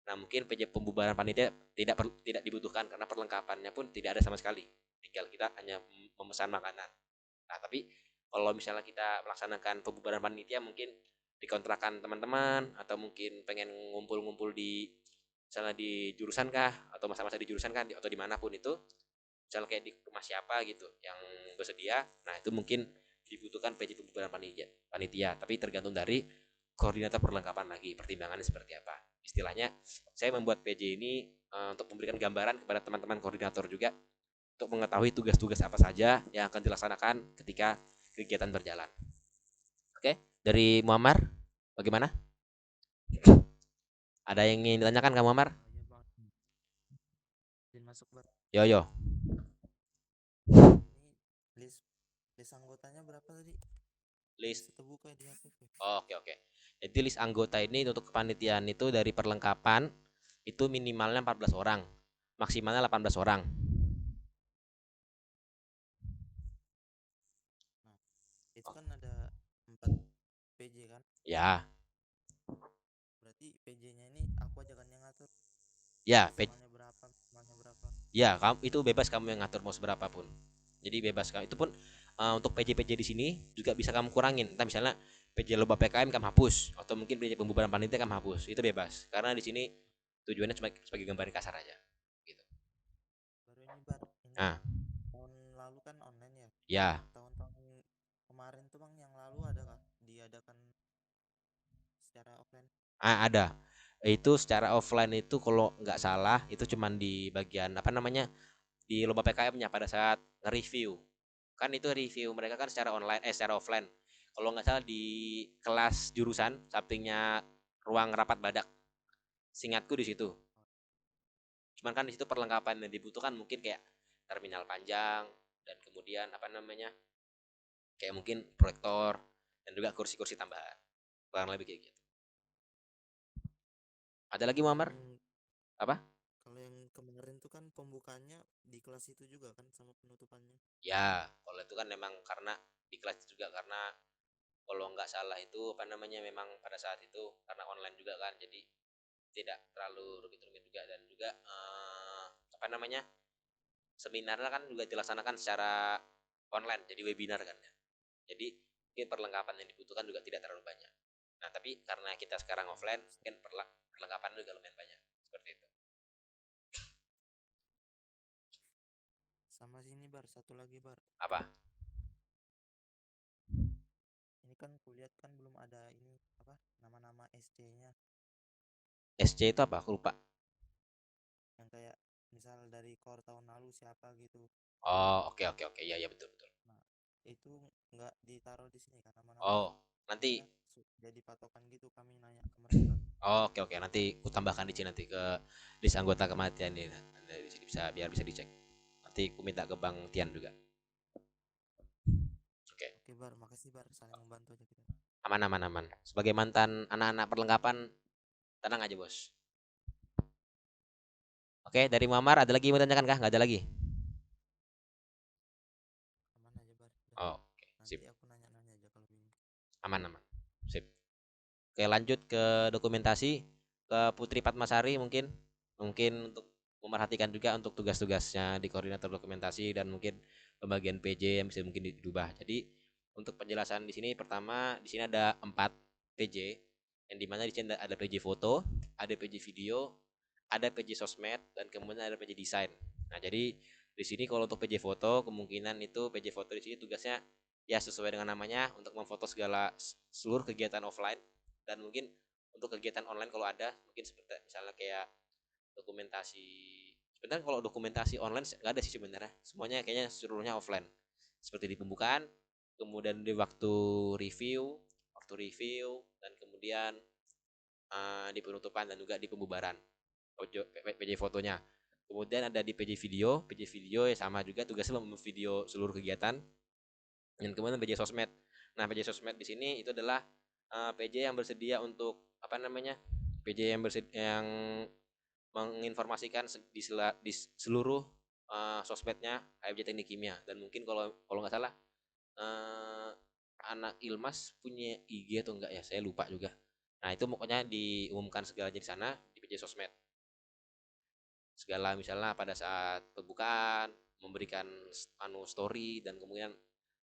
Nah mungkin PJ pembubaran panitia tidak dibutuhkan karena perlengkapannya pun tidak ada sama sekali. Tinggal kita hanya memesan makanan. Nah tapi kalau misalnya kita melaksanakan pembubaran panitia mungkin dikontrakan teman-teman atau mungkin pengen ngumpul-ngumpul di misalnya di jurusan kah atau masa-masa di jurusan kan atau dimanapun itu misalnya kayak di rumah siapa gitu yang bersedia. Nah itu mungkin dibutuhkan PJ pembubaran panitia tapi tergantung dari koordinator perlengkapan lagi, pertimbangannya seperti apa. Istilahnya saya membuat PJ ini untuk memberikan gambaran kepada teman-teman koordinator juga untuk mengetahui tugas-tugas apa saja yang akan dilaksanakan ketika kegiatan berjalan. Oke, dari Muammar bagaimana? Ada yang ingin ditanyakan Kak Muammar? Oh, iya bang, izin masuk bar. Yo yo. Ini list anggotanya berapa tadi? List. Kita buka di APP. Oke oke. Jadi list anggota ini untuk kepanitiaan itu dari perlengkapan itu minimalnya 14 orang, maksimalnya 18 orang. Nah, itu kan ada 4 PJ kan? Ya, Berarti PJ-nya ini aku aja kan yang ngatur. ya, Maksimalnya berapa? Maksimalnya berapa? ya, kamu itu bebas kamu yang ngatur mau seberapa pun. Jadi bebas kamu. Itu pun untuk PJ-PJ di sini juga bisa kamu kurangin. Entah misalnya PJ lomba PKM kamu hapus atau mungkin PJ pembubaran panitia kamu hapus. Itu bebas. Karena di sini tujuannya cuma sebagai gambaran kasar aja. Gitu. Baru ini bar. Ini Nah, tahun lalu kan online ya. ya, Tahun-tahun kemarin tuh bang yang lalu ada kah diadakan secara offline? ada. Itu secara offline itu kalau nggak salah itu cuman di bagian apa namanya di lomba PKM-nya pada saat nge-review. Kan itu review mereka kan secara online secara offline. Kalau nggak salah di kelas jurusan sampingnya ruang rapat badak. Seingatku di situ. Cuman kan di situ perlengkapan yang dibutuhkan mungkin kayak terminal panjang dan kemudian apa namanya? Kayak mungkin proyektor dan juga kursi-kursi tambahan. Kurang lebih kayak gitu. Ada lagi Muammar? Apa? Kalau yang kemarin tuh kan pembukaannya di kelas itu juga kan sama penutupannya. Ya, kalau itu kan memang karena di kelas juga karena kalau nggak salah itu apa namanya memang pada saat itu karena online juga kan jadi tidak terlalu rumit-rumit juga dan juga apa namanya seminarnya kan juga dilaksanakan secara online jadi webinar kan ya. Jadi mungkin perlengkapan yang dibutuhkan juga tidak terlalu banyak. Nah tapi karena kita sekarang offline mungkin perlengkapan juga lumayan banyak seperti itu. Sama sini bar, satu lagi bar. Apa? Ini kan kulihat kan belum ada ini apa nama-nama SC-nya SC itu apa? Aku lupa. yang kayak misal dari core tahun lalu siapa gitu. Oh oke oke oke ya ya betul betul. Nah, itu nggak ditaruh di sini kan nama-nama. Oh nanti. Jadi patokan gitu kami nanya ke mereka. Oh, oke oke nanti aku tambahkan di sini nanti ke list anggota kematian ini di sini bisa biar bisa dicek. Nanti aku minta ke Bang Tian juga. Oke. Oke bar, makasih bar, saling membantu aja kita. Aman aman aman. Sebagai mantan anak-anak perlengkapan tenang aja bos. Oke dari Muammar ada lagi yang mau tanyakan kah? Nggak ada lagi. Aman aja bar. Oh, oke Nanti sip. aku nanya-nanya aja kalau bingung. Aman aman. Sip. Oke lanjut ke dokumentasi ke Putri Fatmasari mungkin untuk memerhatikan juga untuk tugas-tugasnya di koordinator dokumentasi dan mungkin pembagian PJ yang bisa mungkin dirubah. Jadi untuk penjelasan di sini pertama di sini ada 4 PJ yang dimana di sini ada PJ foto, ada PJ video, ada PJ sosmed dan kemudian ada PJ desain. Nah jadi di sini kalau untuk PJ foto kemungkinan itu PJ foto di sini tugasnya ya sesuai dengan namanya untuk memfoto segala seluruh kegiatan offline dan mungkin untuk kegiatan online kalau ada mungkin seperti misalnya kayak dokumentasi sebenarnya kalau dokumentasi online nggak ada sih sebenarnya semuanya kayaknya seluruhnya offline seperti di pembukaan kemudian di waktu review dan kemudian di penutupan dan juga di pembubaran PJ fotonya kemudian ada di PJ video ya sama juga tugasnya memvideo seluruh kegiatan dan kemudian PJ sosmed nah PJ sosmed di sini itu adalah PJ yang bersedia untuk apa namanya PJ yang menginformasikan di seluruh sosmednya AFJ Teknik Kimia dan mungkin kalau nggak salah anak Ilmas punya IG atau enggak ya saya lupa juga nah itu pokoknya diumumkan segalanya di sana di PJ sosmed segala misalnya pada saat pembukaan memberikan story dan kemudian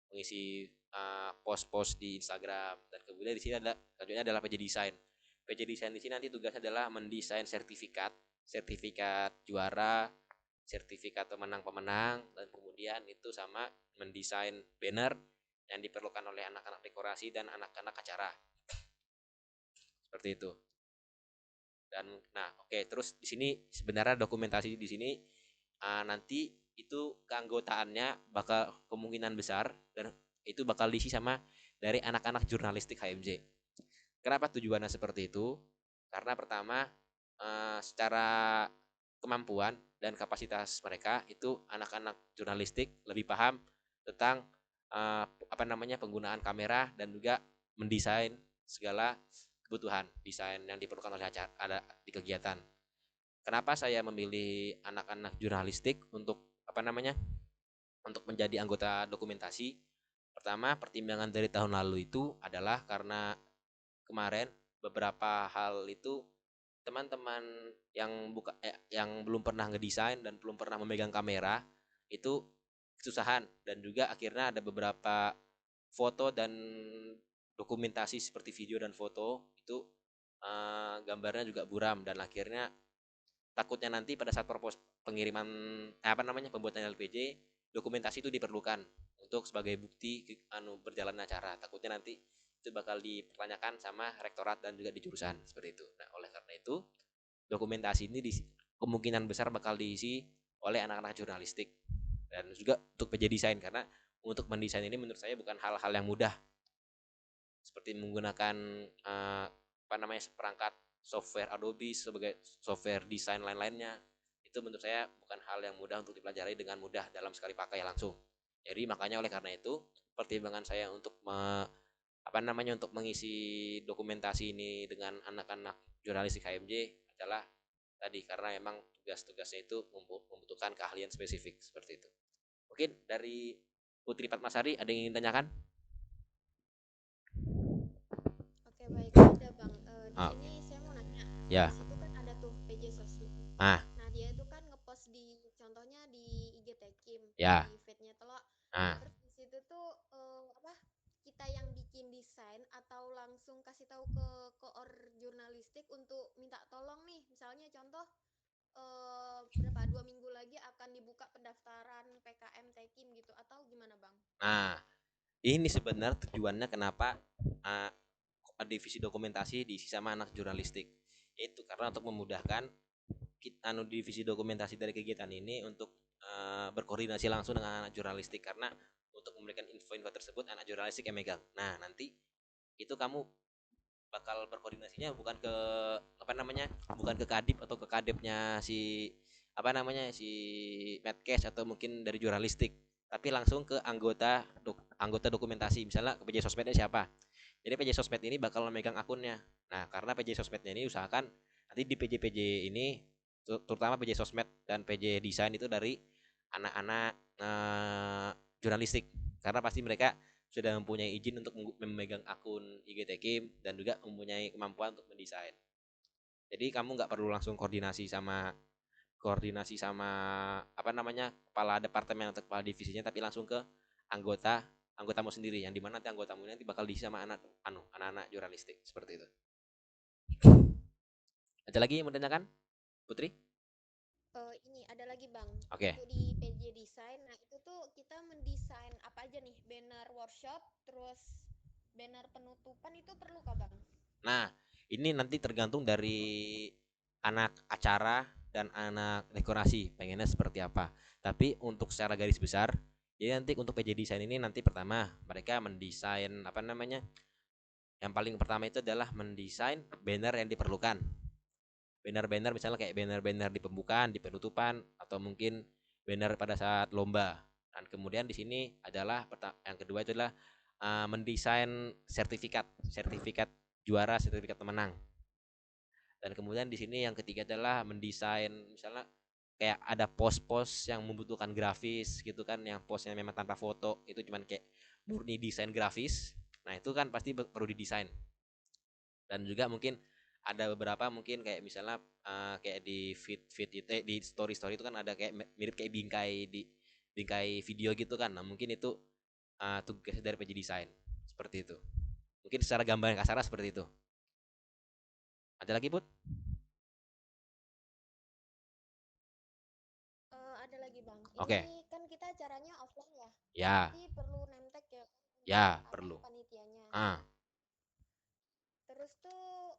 mengisi post-post di Instagram dan kemudian di sini selanjutnya adalah PJ desain. PJ desain di sini nanti tugasnya adalah mendesain sertifikat juara, sertifikat pemenang dan kemudian itu sama mendesain banner yang diperlukan oleh anak-anak dekorasi dan anak-anak acara. seperti itu. Dan nah oke, terus di sini sebenarnya dokumentasi di sini nanti itu keanggotaannya bakal kemungkinan besar dan itu bakal diisi sama dari anak-anak jurnalistik HMJ. Kenapa tujuannya seperti itu? Karena pertama secara kemampuan dan kapasitas mereka itu anak-anak jurnalistik lebih paham tentang penggunaan kamera dan juga mendesain segala kebutuhan desain yang diperlukan oleh acara ada di kegiatan. Kenapa saya memilih anak-anak jurnalistik untuk untuk menjadi anggota dokumentasi? Pertama, pertimbangan dari tahun lalu itu adalah karena kemarin beberapa hal itu teman-teman yang belum pernah ngedesain dan belum pernah memegang kamera itu kesusahan dan juga akhirnya ada beberapa foto dan dokumentasi seperti video dan foto itu gambarnya juga buram dan akhirnya takutnya nanti pada saat pengiriman pembuatan LPJ dokumentasi itu diperlukan untuk sebagai bukti berjalan acara. Takutnya nanti itu bakal dipertanyakan sama rektorat dan juga di jurusan seperti itu. Nah, oleh karena itu dokumentasi ini kemungkinan besar bakal diisi oleh anak-anak jurnalistik dan juga untuk PJ desain karena untuk mendesain ini menurut saya bukan hal-hal yang mudah seperti menggunakan perangkat software Adobe sebagai software desain lain-lainnya itu menurut saya bukan hal yang mudah untuk dipelajari dengan mudah dalam sekali pakai langsung. Jadi makanya oleh karena itu pertimbangan saya untuk untuk mengisi dokumentasi ini dengan anak-anak jurnalistik HMJ adalah tadi karena emang tugas-tugasnya itu membutuhkan keahlian spesifik seperti itu. Mungkin dari Putri Fatmasari ada yang ingin tanyakan? Oke, baik. Ada Bang. Di sini saya mau nanya. Ya. Di situ kan ada tuh PJ sosmed. Nah, dia itu kan ngepost di contohnya di IG Tekim, ya. di feed-nya Telok. Nah, Terus di situ tuh kita yang bikin desain atau langsung kasih tahu ke koor jurnalistik untuk minta tolong nih. Misalnya contoh berapa 2 minggu lagi akan dibuka pendaftaran PKM Tekim gitu atau gimana Bang? Nah, ini sebenarnya tujuannya kenapa divisi dokumentasi diisi sama anak jurnalistik. Itu karena untuk memudahkan divisi dokumentasi dari kegiatan ini untuk berkoordinasi langsung dengan anak jurnalistik karena untuk memberikan info-info tersebut anak jurnalistik yang megang. Nah, nanti itu kamu bakal berkoordinasinya bukan ke bukan ke kadip atau ke kadepnya si si Medcast atau mungkin dari jurnalistik, tapi langsung ke anggota dokumentasi, misalnya ke PJ sosmednya siapa. Jadi PJ sosmed ini bakal memegang akunnya. Nah, karena PJ sosmednya ini usahakan nanti di PJ ini terutama PJ sosmed dan PJ desain itu dari anak-anak jurnalistik karena pasti mereka sudah mempunyai izin untuk memegang akun IG Tekim dan juga mempunyai kemampuan untuk mendesain. Jadi kamu nggak perlu langsung koordinasi sama kepala departemen atau kepala divisinya, tapi langsung ke anggotamu sendiri yang dimana nanti anggotamu nanti bakal diisi sama anak-anak jurnalistik seperti itu. Ada lagi yang mau tanyakan, Putri? Ini ada lagi Bang. Oke. Untuk di PJ desain, nah itu tuh kita mendesain apa aja nih? Banner workshop, terus banner penutupan itu perlu kah Bang? Nah, ini nanti tergantung dari anak acara dan anak dekorasi pengennya seperti apa. Tapi untuk secara garis besar, jadi nanti untuk PJ desain ini nanti pertama mereka mendesain yang paling pertama itu adalah mendesain banner yang diperlukan. Banner-banner misalnya kayak banner-banner di pembukaan, di penutupan, atau mungkin banner pada saat lomba. Dan kemudian di sini adalah yang kedua itu adalah mendesain sertifikat juara, sertifikat pemenang. Dan kemudian di sini yang ketiga adalah mendesain misalnya kayak ada pos-pos yang membutuhkan grafis gitu kan, yang posnya memang tanpa foto, itu cuman kayak murni desain grafis. Nah, itu kan pasti perlu didesain. Dan juga mungkin ada beberapa mungkin kayak misalnya kayak di feed itu di story itu kan ada kayak mirip kayak bingkai video gitu kan. Nah, mungkin itu tugas dari PJ desain seperti itu. Mungkin secara gambaran kasar seperti itu. Ada lagi, Put? Ada lagi Bang. Oke. Ini kan kita acaranya offline ya. Ya. Jadi perlu nemtek ya. Ya, perlu. Panitianya. Ah. Terus tuh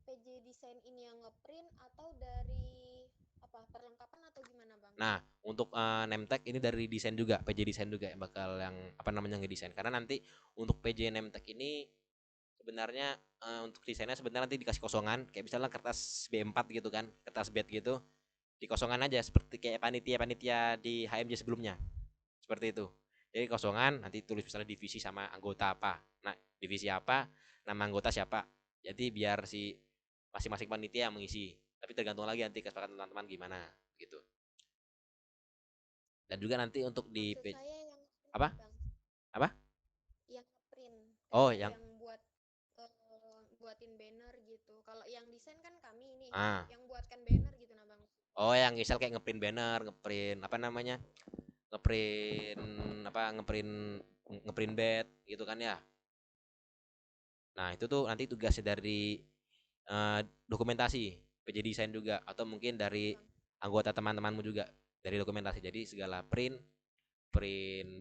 PJ desain ini yang ngeprint atau dari apa perlengkapan atau gimana bang? Nah, untuk name tag ini dari desain juga, PJ desain juga yang bakal yang apa namanya ngedesain. Karena nanti untuk PJ name tag ini sebenarnya untuk desainnya sebenarnya nanti dikasih kosongan, kayak misalnya kertas B4 gitu kan, kertas B gitu, dikosongan aja seperti kayak panitia-panitia di HMJ sebelumnya. Seperti itu. Jadi kosongan nanti tulis misalnya divisi sama anggota apa. Nah, divisi apa, nama anggota siapa. Jadi biar si masing-masing panitia yang mengisi. Tapi tergantung lagi nanti kesepakatan teman-teman gimana gitu. Dan juga nanti untuk di Maksud saya yang apa? bang, Apa? yang print Oh, kayak yang yang buat buatin banner gitu. Kalau yang desain kan kami ini, ah. yang buatkan banner gitu nah bang. Oh, yang misal kayak ngeprint banner, ngeprint apa namanya? Ngeprint apa? Ngeprint bed gitu kan ya. Nah, itu tuh nanti tugasnya dari dokumentasi, PJ desain juga atau mungkin dari Bang. anggota teman-temanmu juga dari dokumentasi. Jadi segala print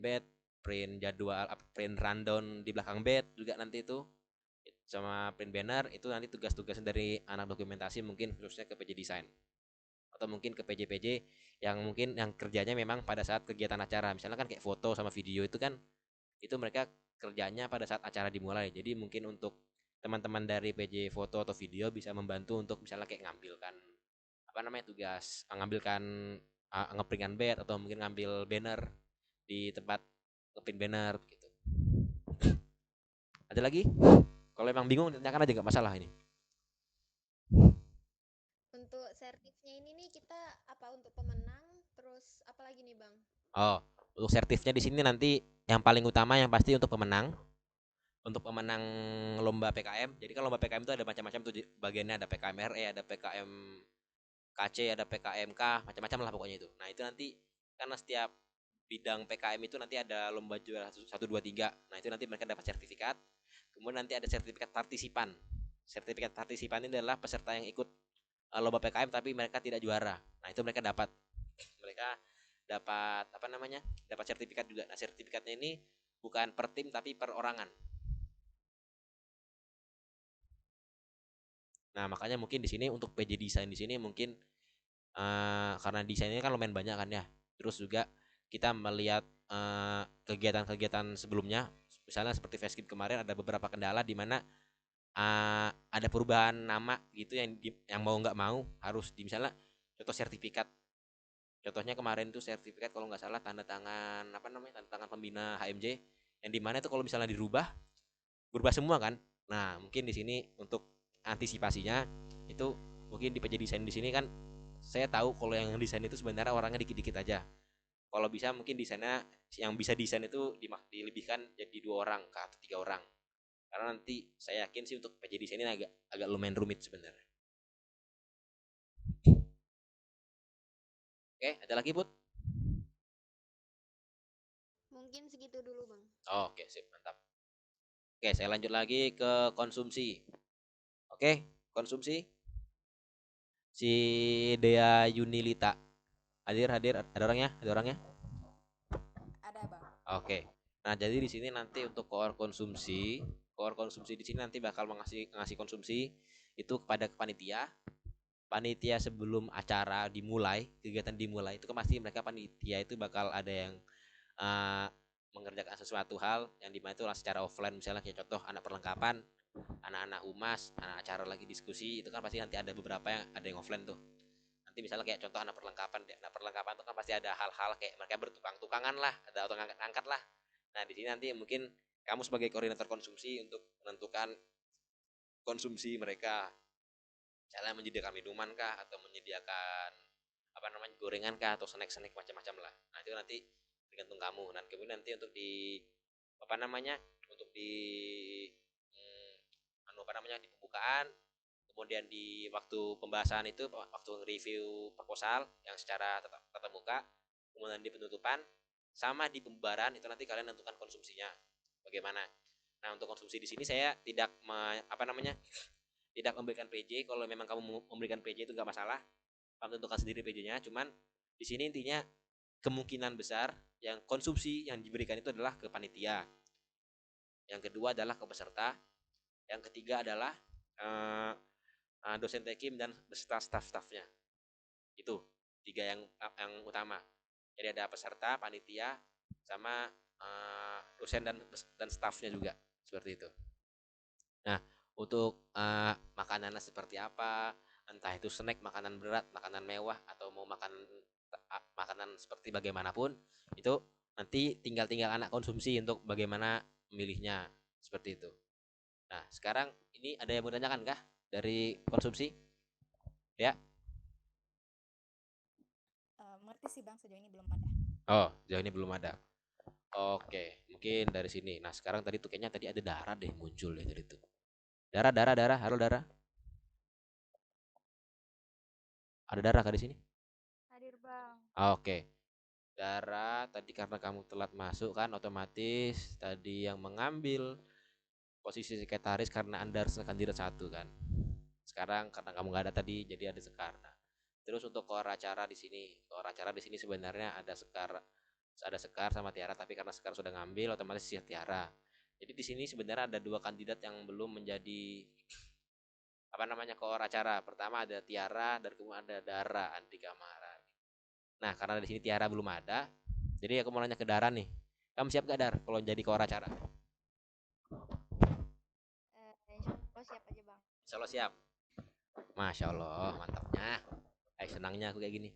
bed, print jadwal, print rundown di belakang bed juga nanti itu sama print banner itu nanti tugas-tugasnya dari anak dokumentasi mungkin khususnya ke PJ desain atau mungkin ke PJ-PJ yang mungkin yang kerjanya memang pada saat kegiatan acara misalnya kan kayak foto sama video itu kan itu mereka kerjanya pada saat acara dimulai jadi mungkin untuk teman-teman dari PJ foto atau video bisa membantu untuk misalnya kayak ngambilkan apa namanya tugas ngambilkan ngepringan bed atau mungkin ngambil banner di tempat ngeprint banner gitu. Ada lagi? Kalau emang bingung tanyakan aja nggak masalah ini. Untuk sertifnya ini nih kita apa untuk pemenang, terus apa lagi nih bang? Oh, untuk sertifnya di sini nanti yang paling utama yang pasti untuk pemenang. Untuk pemenang lomba PKM. Jadi kan lomba PKM itu ada macam-macam tuh bagiannya ada PKM RE, ada PKM KC, ada PKMK, macam-macam lah pokoknya itu. Nah, itu nanti karena setiap bidang PKM itu nanti ada lomba juara 1 2 3. Nah, itu nanti mereka dapat sertifikat. Kemudian nanti ada sertifikat partisipan. Sertifikat partisipan ini adalah peserta yang ikut lomba PKM tapi mereka tidak juara. Nah, itu mereka dapat apa namanya? Dapat sertifikat juga. Nah, sertifikatnya ini bukan per tim tapi per orangan. Nah, makanya mungkin di sini untuk PJ desain di sini mungkin karena desainnya kan lumayan banyak kan ya. Terus juga kita melihat kegiatan-kegiatan sebelumnya, misalnya seperti Facecam kemarin ada beberapa kendala di mana ada perubahan nama gitu yang mau nggak mau harus di misalnya contoh sertifikat. Contohnya kemarin tuh sertifikat kalau nggak salah tanda tangan apa namanya tanda tangan pembina HMJ yang dimana itu kalau misalnya berubah semua kan. Nah mungkin di sini untuk antisipasinya itu mungkin di PJ desain di sini kan saya tahu kalau yang desain itu sebenarnya orangnya dikit-dikit aja. Kalau bisa mungkin desainnya yang bisa desain itu dilebihkan jadi 2 orang atau 3 orang. Karena nanti saya yakin sih untuk PJ desain ini agak lumayan rumit sebenarnya. Oke, ada lagi Put? Mungkin segitu dulu bang. Oh, oke, sip, mantap. Oke, saya lanjut lagi ke konsumsi. Oke, konsumsi. Si Dea Yunilita. Hadir, ada orangnya? Ada orangnya? Ada bang. Oke. Nah, jadi di sini nanti untuk koor konsumsi di sini nanti bakal ngasih konsumsi itu kepada panitia. Panitia sebelum acara dimulai, kegiatan dimulai itu kan pasti mereka panitia itu bakal ada yang mengerjakan sesuatu hal yang dimana itu secara offline misalnya kayak contoh anak perlengkapan, anak-anak humas, anak acara lagi diskusi itu kan pasti nanti ada beberapa yang ada yang offline tuh. Nanti misalnya kayak contoh anak perlengkapan itu kan pasti ada hal-hal kayak mereka bertukang-tukangan lah, ada atau ngangkat lah. Nah di sini nanti mungkin kamu sebagai koordinator konsumsi untuk menentukan konsumsi mereka, misalnya menyediakan minuman kah atau menyediakan apa namanya gorengan kah atau snack-snack macam-macam lah. Nah itu nanti tergantung kamu. Dan kemudian nanti untuk di apa namanya untuk di apa namanya di pembukaan, kemudian di waktu pembahasan itu waktu review proposal yang secara tatap muka, kemudian di penutupan sama di pembubaran itu nanti kalian tentukan konsumsinya bagaimana. Nah untuk konsumsi di sini saya tidak tidak memberikan PJ. Kalau memang kamu memberikan PJ itu nggak masalah, kamu tentukan sendiri PJ-nya. Cuman di sini intinya kemungkinan besar yang konsumsi yang diberikan itu adalah ke panitia, yang kedua adalah ke peserta, yang ketiga adalah dosen tekim dan beserta staff-staffnya. Itu 3 yang utama. Jadi ada peserta, panitia, sama dosen dan staffnya juga seperti itu. Nah, untuk makanannya seperti apa, entah itu snack, makanan berat, makanan mewah, atau mau makanan seperti bagaimanapun, itu nanti tinggal anak konsumsi untuk bagaimana memilihnya seperti itu. Nah, sekarang ini ada yang mau tanyakan kah dari konsumsi? Ya. Mengerti sih Bang, sejauh ini belum ada. Oh, sejauh ini belum ada. Oke, mungkin dari sini. Nah, sekarang tadi tuh kayaknya tadi ada Dara deh muncul deh dari itu. Dara, halo Dara. Ada Dara kah di sini? Hadir Bang. Oke. Dara, tadi karena kamu telat masuk kan, otomatis tadi yang mengambil posisi sekretaris karena Anda harus kandidat 1 kan. Sekarang karena kamu nggak ada tadi, jadi ada Sekar. Nah, terus untuk koor acara di sini, sebenarnya ada Sekar sama Tiara, tapi karena Sekar sudah ngambil, otomatis sih Tiara. Jadi di sini sebenarnya ada 2 kandidat yang belum menjadi koor acara. Pertama ada Tiara dan kemudian ada Dara Antika Mara. Nah, karena di sini Tiara belum ada, jadi aku mau nanya ke Dara nih. Kamu siap gak Dar kalau jadi koor acara? Insya Allah siap aja Bang. Insya Allah siap. Masya Allah, mantapnya. Senangnya aku kayak gini.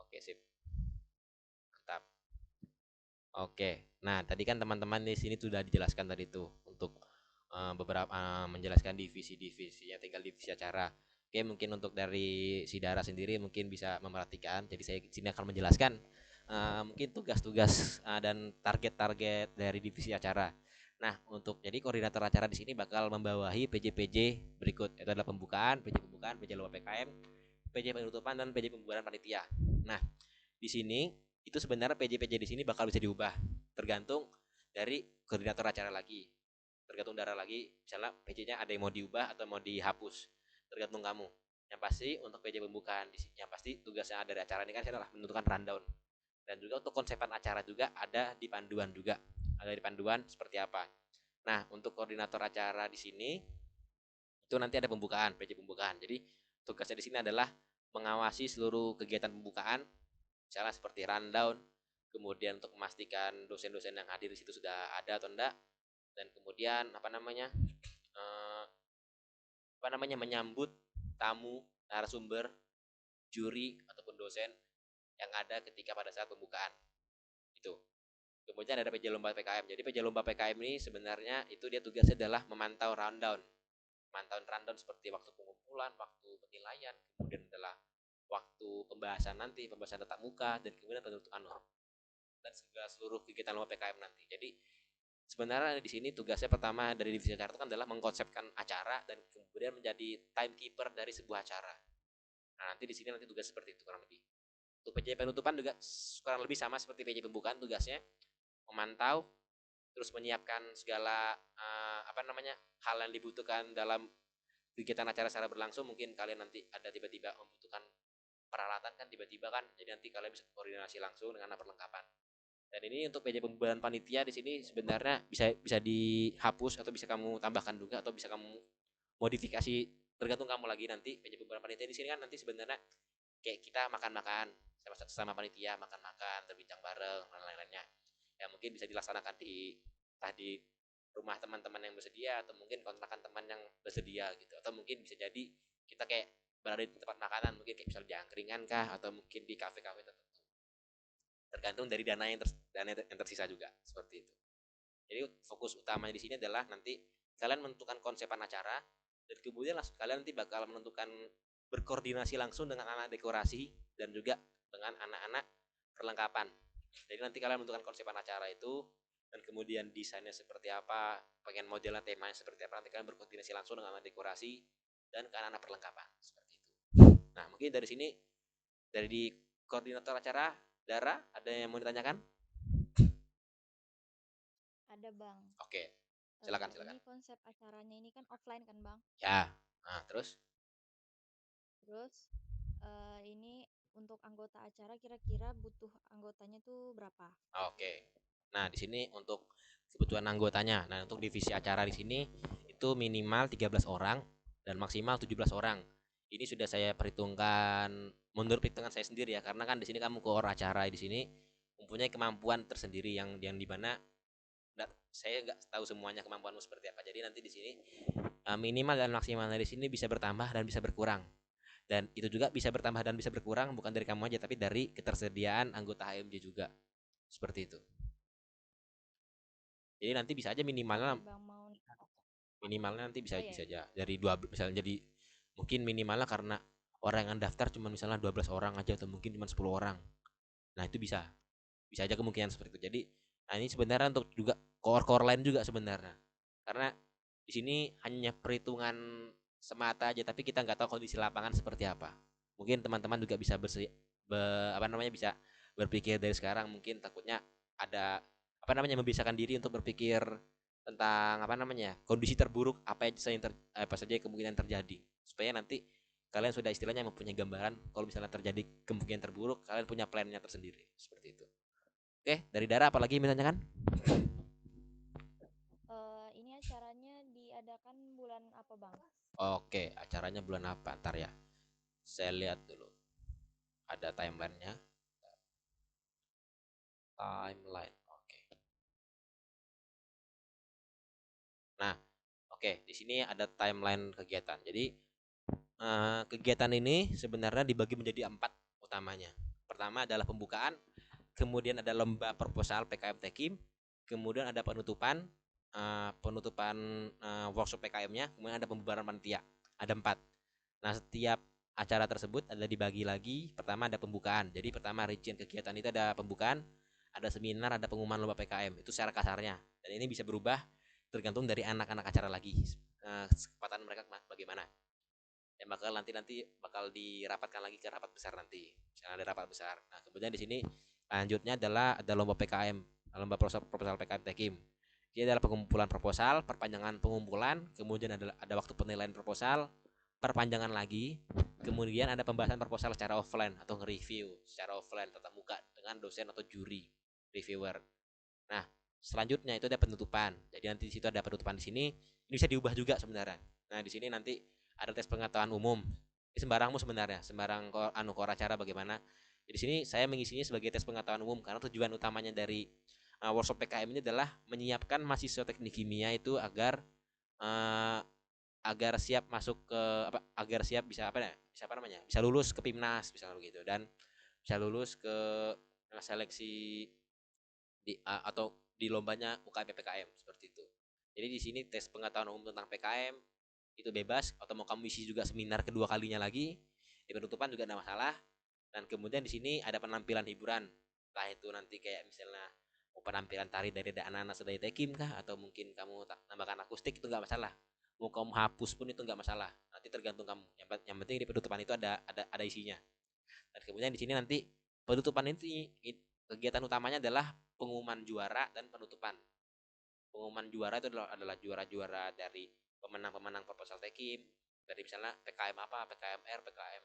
Oke, sip. Mantap. Oke. Nah, tadi kan teman-teman di sini sudah dijelaskan tadi tuh untuk beberapa menjelaskan divisi-divisinya, tinggal divisi acara. Oke, mungkin untuk dari si Dara sendiri mungkin bisa memerhatikan. Jadi saya di sini akan menjelaskan mungkin tugas-tugas dan target-target dari divisi acara. Nah, untuk jadi koordinator acara di sini bakal membawahi PJ-PJ berikut. Itu adalah pembukaan, PJ lomba PKM, PJ penutupan, dan PJ pembubaran panitia. Nah, di sini itu sebenarnya PJ-PJ di sini bakal bisa diubah tergantung dari koordinator acara lagi. Tergantung Dara lagi, misalnya PJ-nya ada yang mau diubah atau mau dihapus. Tergantung kamu. Yang pasti untuk PJ pembukaan di sini, yang pasti tugasnya dari acara ini kan adalah menentukan rundown. Dan juga untuk konsepan acara juga ada di panduan juga. Ada di panduan seperti apa. Nah, untuk koordinator acara di sini itu nanti ada pembukaan, PJ pembukaan. Jadi tugasnya di sini adalah mengawasi seluruh kegiatan pembukaan, misalnya seperti rundown, kemudian untuk memastikan dosen-dosen yang hadir di situ sudah ada atau enggak, dan kemudian menyambut tamu, narasumber, juri ataupun dosen yang ada ketika pada saat pembukaan. Itu. Kemudian ada PJ lomba PKM. Jadi PJ lomba PKM ini sebenarnya itu dia tugasnya adalah memantau rundown. Rundown seperti waktu pengumpulan, waktu penilaian, kemudian adalah waktu pembahasan tatap muka, dan kemudian dan segala seluruh kegiatan lomba PKM nanti. Jadi sebenarnya di sini tugasnya pertama dari divisi acara itu kan adalah mengkonsepkan acara dan kemudian menjadi timekeeper dari sebuah acara. Nah, nanti di sini nanti tugas seperti itu kurang lebih. Untuk PJ penutupan juga kurang lebih sama seperti PJ pembukaan, tugasnya memantau, terus menyiapkan segala hal yang dibutuhkan dalam kegiatan acara secara berlangsung. Mungkin kalian nanti ada tiba-tiba membutuhkan peralatan kan tiba-tiba kan, jadi nanti kalian bisa koordinasi langsung dengan perlengkapan. Dan ini untuk PJ pembubaran panitia di sini sebenarnya bisa dihapus atau bisa kamu tambahkan juga atau bisa kamu modifikasi, tergantung kamu lagi nanti. PJ pembubaran panitia di sini kan nanti sebenarnya kayak kita makan-makan sama panitia, makan-makan, berbincang bareng dan lain-lainnya. Ya mungkin bisa dilaksanakan di rumah teman-teman yang bersedia, atau mungkin kontrakan teman yang bersedia gitu, atau mungkin bisa jadi kita kayak berada di tempat makanan, mungkin kayak misalnya di angkringan kah, atau mungkin di kafe-kafe tertentu. Tergantung dari dana yang tersisa juga seperti itu. Jadi fokus utamanya di sini adalah nanti kalian menentukan konsepan acara, dan kemudian kalian nanti bakal menentukan berkoordinasi langsung dengan anak dekorasi dan juga dengan anak-anak perlengkapan. Jadi nanti kalian menentukan konsepan acara itu, dan kemudian desainnya seperti apa, pengen modelnya temanya seperti apa, nanti kalian berkoordinasi langsung dengan anak dekorasi dan anak-anak perlengkapan seperti itu. Nah, mungkin dari sini dari koordinator acara Dara, ada yang mau ditanyakan? Ada Bang. Oke, silakan. Ini konsep acaranya ini kan offline kan Bang? Ya, nah terus? Ini untuk anggota acara kira-kira butuh anggotanya tuh berapa? Oke. Nah, di sini untuk kebutuhan anggotanya. Nah, untuk divisi acara di sini itu minimal 13 orang dan maksimal 17 orang. Ini sudah saya perhitungkan menurut perhitungan saya sendiri ya, karena kan di sini kamu koor acara di sini mempunyai kemampuan tersendiri yang di mana saya nggak tahu semuanya kemampuanmu seperti apa. Jadi nanti di sini minimal dan maksimalnya di sini bisa bertambah dan bisa berkurang. Dan itu juga bisa bertambah dan bisa berkurang bukan dari kamu aja, tapi dari ketersediaan anggota HMJ juga. Seperti itu. Jadi nanti bisa aja minimalnya Bang mau nanti bisa Oh, iya, bisa aja dari dua misalnya, jadi mungkin minimalnya karena orang yang daftar cuma misalnya 12 orang aja atau mungkin cuma 10 orang. Nah, itu bisa aja kemungkinan seperti itu. Jadi nah ini sebenarnya untuk juga core lain juga sebenarnya. Karena di sini hanya perhitungan semata aja, tapi kita nggak tahu kondisi lapangan seperti apa. Mungkin teman-teman juga bisa bisa berpikir dari sekarang, mungkin takutnya ada membiasakan diri untuk berpikir tentang kondisi terburuk apa saja yang kemungkinan terjadi, supaya nanti kalian sudah istilahnya mempunyai gambaran kalau misalnya terjadi kemungkinan terburuk, kalian punya plannya tersendiri seperti itu. Oke, dari Dara apalagi misalnya kan? Ini acaranya diadakan bulan apa, Bang? Oke, acaranya bulan apa? Ntar ya, saya lihat dulu. Ada timelinenya. Timeline. Oke. Nah, oke, di sini ada timeline kegiatan. Jadi kegiatan ini sebenarnya dibagi menjadi 4 utamanya. Pertama adalah pembukaan, kemudian ada lomba proposal PKM Tekim, kemudian ada penutupan workshop PKM-nya, kemudian ada pembubaran panitia. Ada 4. Nah, setiap acara tersebut ada dibagi lagi. Pertama ada pembukaan. Jadi pertama rincian kegiatan itu ada pembukaan, ada seminar, ada pengumuman lomba PKM. Itu secara kasarnya. Dan ini bisa berubah tergantung dari anak-anak acara lagi. Kesempatan mereka bagaimana. Dan bakal dirapatkan lagi ke rapat besar nanti. Misalnya ada rapat besar. Nah, kemudian di sini lanjutnya adalah ada lomba PKM, lomba proposal PKM Tekim. Ini adalah pengumpulan proposal, perpanjangan pengumpulan, kemudian ada waktu penilaian proposal, perpanjangan lagi, kemudian ada pembahasan proposal secara offline atau nge-review secara offline tatap muka dengan dosen atau juri reviewer. Nah, selanjutnya itu ada penutupan. Jadi nanti di situ ada penutupan di sini. Ini bisa diubah juga sebenarnya. Nah, di sini nanti ada tes pengetahuan umum. Ini sembarangmu sebenarnya, sembarang core acara bagaimana. Di sini saya mengisinya sebagai tes pengetahuan umum karena tujuan utamanya dari workshop PKM ini adalah menyiapkan mahasiswa teknik kimia itu agar siap masuk ke agar siap bisa bisa lulus ke PIMNAS misalnya begitu, dan bisa lulus ke seleksi atau di lombanya UKM PPKM seperti itu. Jadi di sini tes pengetahuan umum tentang PKM itu bebas, atau mau kamu isi juga seminar kedua kalinya lagi di penutupan juga tidak masalah. Dan kemudian di sini ada penampilan hiburan, entah itu nanti kayak misalnya mau penampilan tari dari anak-anak sedaya Tekim kah, atau mungkin kamu tambahkan akustik, itu nggak masalah. Mau kamu hapus pun itu nggak masalah, nanti tergantung kamu. Yang penting di penutupan itu ada isinya. Dan kemudian di sini nanti penutupan ini kegiatan utamanya adalah pengumuman juara dan penutupan. Pengumuman juara itu adalah juara-juara dari pemenang-pemenang proposal Tekim, dari misalnya PKM apa, PKM R, PKM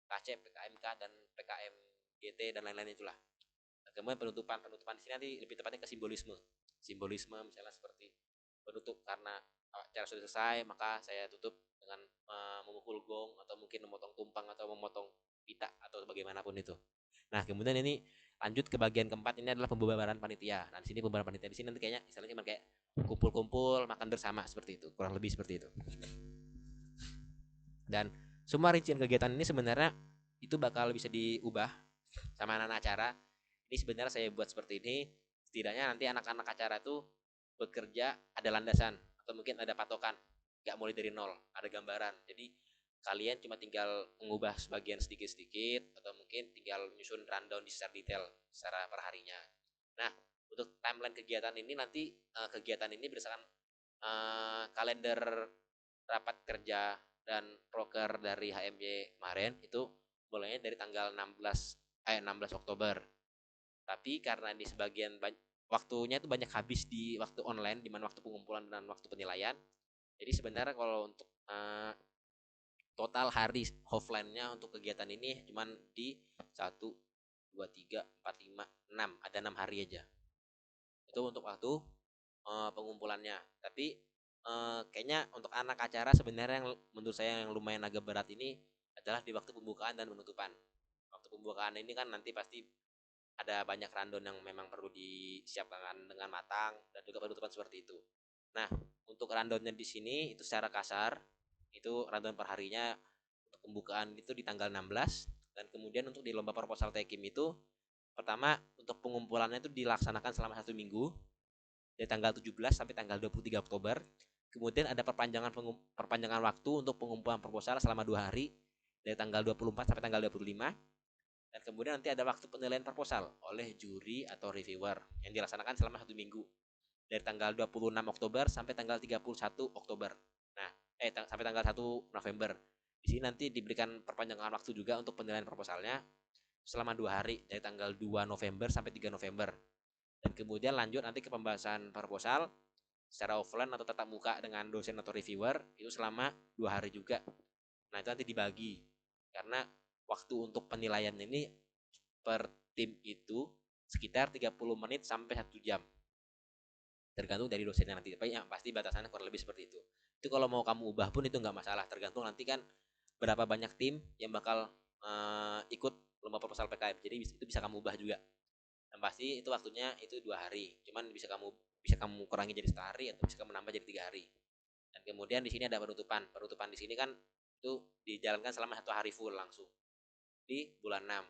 KC, PKM K, dan PKM GT dan lain-lain itulah. Nah, kemudian penutupan di sini nanti lebih tepatnya ke simbolisme misalnya seperti penutup karena acara sudah selesai, maka saya tutup dengan memukul gong atau mungkin memotong tumpang atau memotong pita atau bagaimanapun itu. Nah, kemudian ini lanjut ke bagian keempat, ini adalah pembubaran panitia. Nah, di sini pembubaran panitia di sini nanti kayaknya misalnya cuma kayak kumpul-kumpul makan bersama seperti itu, kurang lebih seperti itu. Dan semua rincian kegiatan ini sebenarnya itu bakal bisa diubah sama anak-anak acara. Ini sebenarnya saya buat seperti ini setidaknya nanti anak-anak acara itu bekerja ada landasan atau mungkin ada patokan, nggak mulai dari nol, ada gambaran. Jadi kalian cuma tinggal mengubah sebagian sedikit-sedikit atau mungkin tinggal menyusun rundown di secara detail secara perharinya. Nah, untuk timeline kegiatan ini nanti kegiatan ini berdasarkan kalender rapat kerja dan proker dari HMJ kemarin itu mulainya dari tanggal 16 Oktober. Tapi karena di sebagian waktunya itu banyak habis di waktu online, di mana waktu pengumpulan dan waktu penilaian. Jadi sebenarnya kalau untuk total hari offline-nya untuk kegiatan ini cuman di 1, 2, 3, 4, 5, 6. Ada 6 hari aja. Itu untuk waktu pengumpulannya. Tapi kayaknya untuk anak acara sebenarnya yang menurut saya yang lumayan agak berat ini adalah di waktu pembukaan dan penutupan. Waktu pembukaan ini kan nanti pasti ada banyak rundown yang memang perlu disiapkan dengan matang dan juga penutupan seperti itu. Nah, untuk rundownnya di sini itu secara kasar itu rundown per harinya untuk pembukaan itu di tanggal 16 dan kemudian untuk di lomba proposal Tekim itu pertama untuk pengumpulannya itu dilaksanakan selama 1 minggu dari tanggal 17 sampai tanggal 23 Oktober. Kemudian ada perpanjangan waktu untuk pengumpulan proposal selama 2 hari dari tanggal 24 sampai tanggal 25. Dan kemudian nanti ada waktu penilaian proposal oleh juri atau reviewer yang dilaksanakan selama 1 minggu dari tanggal 26 Oktober sampai tanggal 31 Oktober. Nah, sampai tanggal 1 November. Di sini nanti diberikan perpanjangan waktu juga untuk penilaian proposalnya selama 2 hari dari tanggal 2 November sampai 3 November. Dan kemudian lanjut nanti ke pembahasan proposal secara offline atau tatap muka dengan dosen atau reviewer itu selama 2 hari juga. Nah, itu nanti dibagi karena waktu untuk penilaian ini per tim itu sekitar 30 menit sampai 1 jam. Tergantung dari dosennya nanti. Tapi yang pasti batasannya kurang lebih seperti itu. Itu kalau mau kamu ubah pun itu nggak masalah. Tergantung nanti kan berapa banyak tim yang bakal ikut lomba proposal PKM. Jadi itu bisa kamu ubah juga. Dan pasti itu waktunya itu 2 hari. Cuman bisa kamu kurangi jadi 1 hari atau bisa kamu nambah jadi 3 hari. Dan kemudian di sini ada penutupan. Penutupan di sini kan itu dijalankan selama 1 hari full langsung di bulan 6.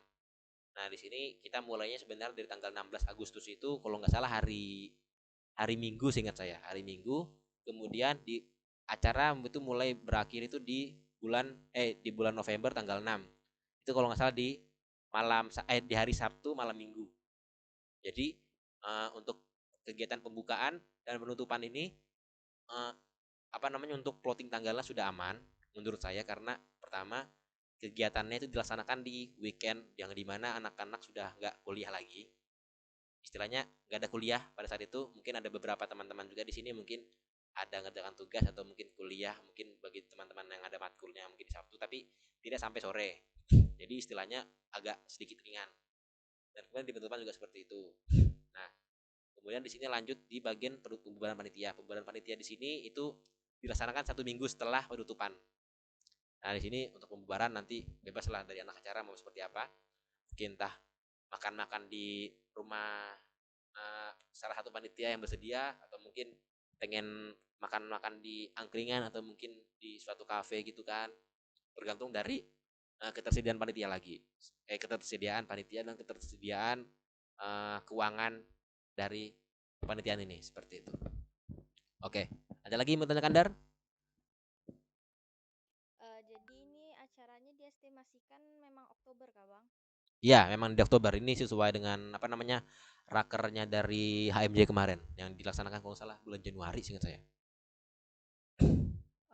Nah, di sini kita mulainya sebenarnya dari tanggal 16 Agustus itu kalau nggak salah hari Minggu seingat saya, hari Minggu. Kemudian di acara itu mulai berakhir itu di bulan November tanggal 6. Itu kalau nggak salah di di hari Sabtu malam Minggu. Jadi untuk kegiatan pembukaan dan penutupan ini untuk plotting tanggalnya sudah aman menurut saya karena pertama kegiatannya itu dilaksanakan di weekend yang dimana anak-anak sudah nggak kuliah lagi, istilahnya nggak ada kuliah pada saat itu. Mungkin ada beberapa teman-teman juga di sini mungkin ada ngerjakan tugas atau mungkin kuliah, mungkin bagi teman-teman yang ada matkulnya mungkin di Sabtu tapi tidak sampai sore, jadi istilahnya agak sedikit ringan. Dan kemudian di penutupan juga seperti itu. Nah, kemudian di sini lanjut di bagian pembubaran panitia. Pembubaran panitia di sini itu dilaksanakan 1 minggu setelah penutupan. Nah, di sini untuk pembubaran nanti bebas lah dari anak acara mau seperti apa. Mungkin entah makan-makan di rumah salah satu panitia yang bersedia atau mungkin pengen makan-makan di angkringan atau mungkin di suatu kafe gitu kan. Tergantung dari ketersediaan panitia lagi. Ketersediaan panitia dan ketersediaan keuangan dari kepanitiaan ini seperti itu. Oke, ada lagi yang mau tanyakan Dar? Jadi ini acaranya diestimasikan memang Oktober kah Bang? Iya, memang di Oktober ini sesuai dengan rakernya dari HMJ kemarin yang dilaksanakan kalau salah bulan Januari seingat saya.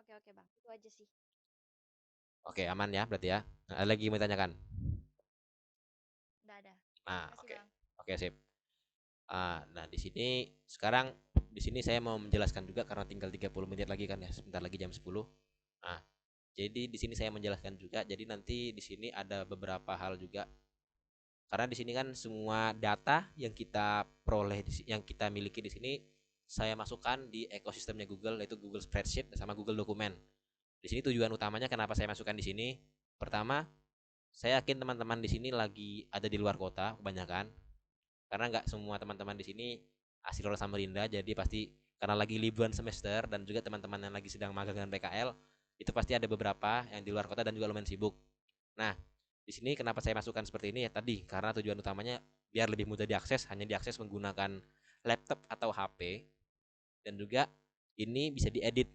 Oke Bang, itu aja sih. Oke, aman ya berarti ya. Ada lagi yang mau ditanyakan? Udah ada. Nah, Makasih oke. Bang. Oke, sip. Nah, di sini saya mau menjelaskan juga karena tinggal 30 menit lagi kan ya, sebentar lagi jam 10. Nah, jadi di sini saya menjelaskan juga. Jadi nanti di sini ada beberapa hal juga. Karena di sini kan semua data yang kita peroleh yang kita miliki di sini saya masukkan di ekosistemnya Google, yaitu Google Spreadsheet sama Google Dokumen. Di sini tujuan utamanya kenapa saya masukkan di sini. Pertama, saya yakin teman-teman di sini lagi ada di luar kota kebanyakan. Karena nggak semua teman-teman di sini asli orang Samarinda, jadi pasti karena lagi liburan semester dan juga teman-teman yang lagi sedang magang dengan PKL, itu pasti ada beberapa yang di luar kota dan juga lumayan sibuk. Nah, di sini kenapa saya masukkan seperti ini ya tadi karena tujuan utamanya biar lebih mudah diakses, hanya diakses menggunakan laptop atau HP dan juga ini bisa diedit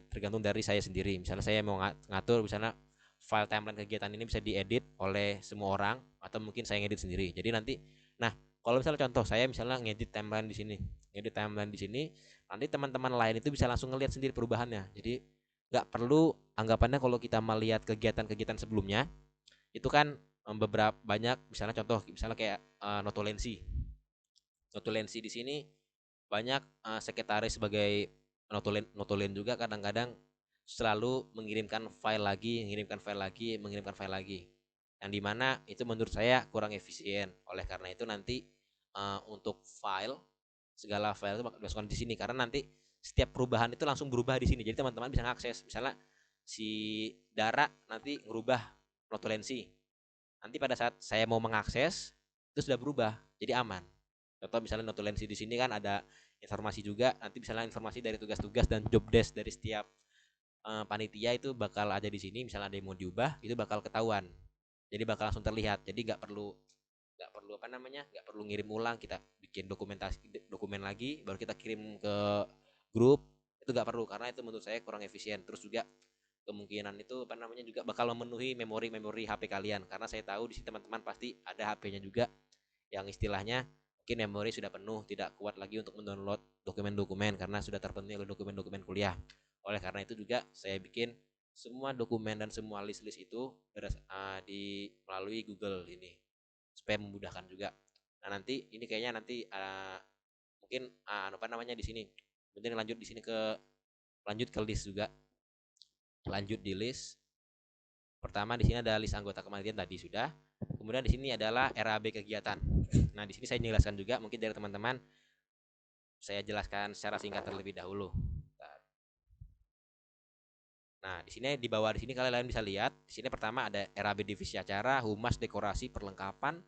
tergantung dari saya sendiri. Misalnya saya mau ngatur misalnya file timeline kegiatan ini bisa diedit oleh semua orang atau mungkin saya ngedit sendiri. Jadi nanti kalau misalnya contoh saya misalnya ngedit timeline di sini, nanti teman-teman lain itu bisa langsung ngelihat sendiri perubahannya. Jadi nggak perlu anggapannya kalau kita melihat kegiatan-kegiatan sebelumnya itu kan beberapa banyak misalnya contoh misalnya kayak notulensi di sini banyak sekretaris sebagai notulen juga kadang-kadang selalu mengirimkan file lagi yang dimana itu menurut saya kurang efisien. Oleh karena itu nanti untuk segala file itu dimasukkan di sini karena nanti setiap perubahan itu langsung berubah di sini. Jadi teman-teman bisa mengakses. Misalnya si Dara nanti ngerubah notulensi. Nanti pada saat saya mau mengakses itu sudah berubah, jadi aman. Contoh misalnya notulensi di sini kan ada informasi juga. Nanti misalnya informasi dari tugas-tugas dan job desk dari setiap panitia itu bakal ada di sini. Misalnya ada yang mau diubah, itu bakal ketahuan. Jadi bakal langsung terlihat. Jadi nggak perlu apa namanya, nggak perlu ngirim ulang, kita bikin dokumen lagi baru kita kirim ke grup, itu nggak perlu karena itu menurut saya kurang efisien. Terus juga kemungkinan itu apa namanya juga bakal memenuhi memori HP kalian, karena saya tahu di sini teman-teman pasti ada HP-nya juga yang istilahnya mungkin memori sudah penuh, tidak kuat lagi untuk mendownload dokumen-dokumen karena sudah terpenuhi oleh dokumen-dokumen kuliah. Oleh karena itu juga saya bikin semua dokumen dan semua list-list itu melalui Google ini supaya memudahkan juga. Nah nanti ini kayaknya nanti mungkin apa namanya di sini, kemudian lanjut di sini lanjut ke list juga. Lanjut di list. Pertama di sini ada list anggota kepanitiaan tadi sudah. Kemudian di sini adalah RAB kegiatan. Nah di sini saya jelaskan juga, mungkin dari teman-teman saya jelaskan secara singkat terlebih dahulu. Nah di sini di bawah di sini kalian bisa lihat di sini pertama ada RAB divisi acara, humas, dekorasi, perlengkapan,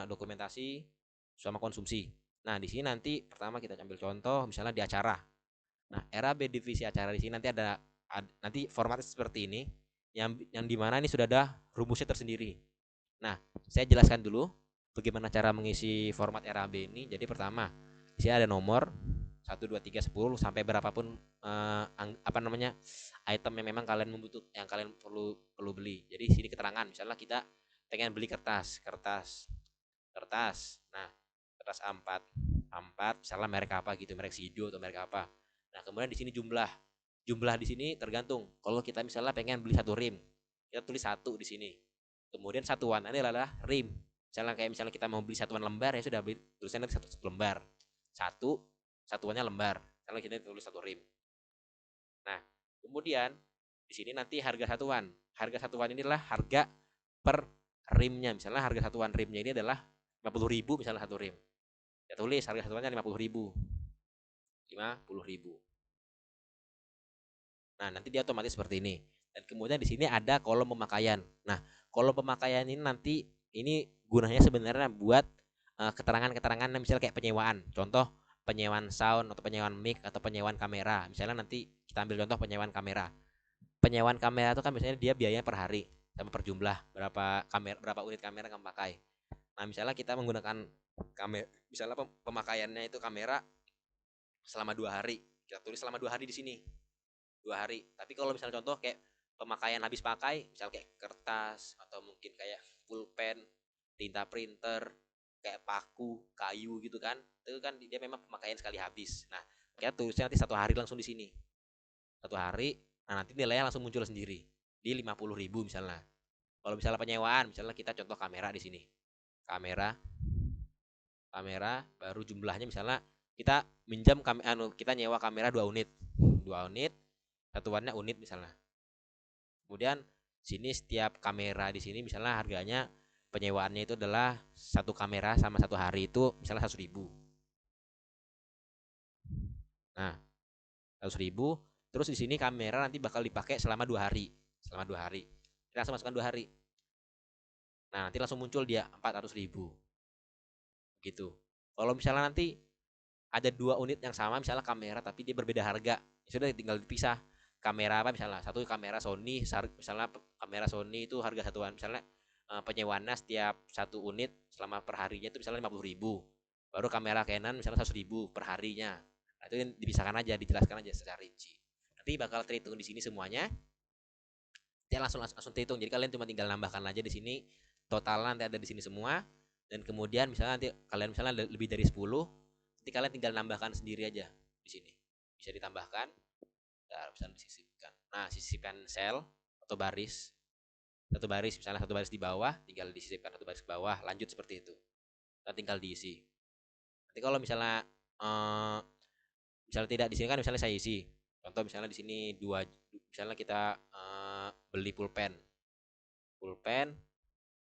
dokumentasi sama konsumsi. Nah di sini nanti pertama kita ambil contoh misalnya di acara. Nah RAB divisi acara di sini nanti ada nanti formatnya seperti ini, yang dimana ini sudah ada rumusnya tersendiri. Nah saya jelaskan dulu bagaimana cara mengisi format RAB ini. Jadi pertama di sini ada nomor 1, 2, 3, 10 sampai berapapun apa namanya item yang memang kalian membutuhkan, yang kalian perlu beli. Jadi di sini keterangan misalnya kita pengen beli kertas. Nah kertas A4 misalnya merek apa gitu, merek Sido atau merek apa. Nah kemudian di sini jumlah di sini tergantung. Kalau kita misalnya pengen beli 1 rim, kita tulis 1 di sini. Kemudian satuan ini adalah rim. Misalnya kita mau beli satuan lembar, ya sudah beli tulisannya nanti 1 lembar. Satuannya lembar. Kalau kita tulis 1 rim. Nah kemudian di sini nanti harga satuan. Harga satuan ini adalah harga per rimnya. Misalnya harga satuan rimnya ini adalah 50.000 misalnya 1 rim. Ya tulis harga satuannya 50.000. Nah, nanti dia otomatis seperti ini. Dan kemudian di sini ada kolom pemakaian. Nah, kolom pemakaian ini nanti ini gunanya sebenarnya buat keterangan-keterangan misalnya kayak penyewaan. Contoh penyewaan sound atau penyewaan mic atau penyewaan kamera. Misalnya nanti kita ambil contoh penyewaan kamera. Penyewaan kamera itu kan misalnya dia biayanya per hari sama per jumlah berapa unit kamera kamu pakai. Nah, misalnya kita menggunakan kamera, misalnya pemakaiannya itu kamera selama 2 hari. Kita tulis selama 2 hari di sini. 2 hari. Tapi kalau misalnya contoh kayak pemakaian habis pakai, misal kayak kertas atau mungkin kayak pulpen, tinta printer, kayak paku, kayu gitu kan. Itu kan dia memang pemakaian sekali habis. Nah, kita tulisnya nanti 1 hari langsung di sini. 1 hari, nah nanti nilainya langsung muncul sendiri di 50.000 misalnya. Kalau misalnya penyewaan, misalnya kita contoh kamera di sini. Kamera baru jumlahnya misalnya kita minjam kita nyewa kamera 2 unit. 2 unit satuannya unit misalnya. Kemudian sini setiap kamera di sini misalnya harganya penyewaannya itu adalah 1 kamera sama 1 hari itu misalnya 100.000. Nah, 100.000. Terus di sini kamera nanti bakal dipakai selama 2 hari. Selama 2 hari. Kita langsung masukkan 2 hari. Nah, nanti langsung muncul dia 400.000. Gitu. Kalau misalnya nanti ada 2 unit yang sama misalnya kamera tapi dia berbeda harga, ya sudah tinggal dipisah. Kamera apa misalnya, satu kamera Sony, misalnya kamera Sony itu harga satuan misalnya penyewaannya setiap 1 unit selama perharinya itu misalnya 50.000. Baru kamera Canon misalnya 100.000 per harinya. Nah, itu dipisahkan aja, dijelaskan aja secara rinci. Nanti bakal terhitung di sini semuanya. Dia langsung terhitung. Jadi kalian cuma tinggal nambahkan aja di sini. Totalnya nanti ada di sini semua. Dan kemudian misalnya nanti kalian misalnya lebih dari 10, nanti kalian tinggal nambahkan sendiri aja di sini. Bisa ditambahkan. Bisa disisipkan. Nah, sisipkan sel atau baris. Satu baris misalnya 1 baris di bawah, tinggal disisipkan 1 baris ke bawah, lanjut seperti itu. Dan tinggal diisi. Nanti kalau misalnya misalnya tidak di sini kan misalnya saya isi. Contoh misalnya di sini 2, misalnya kita beli pulpen.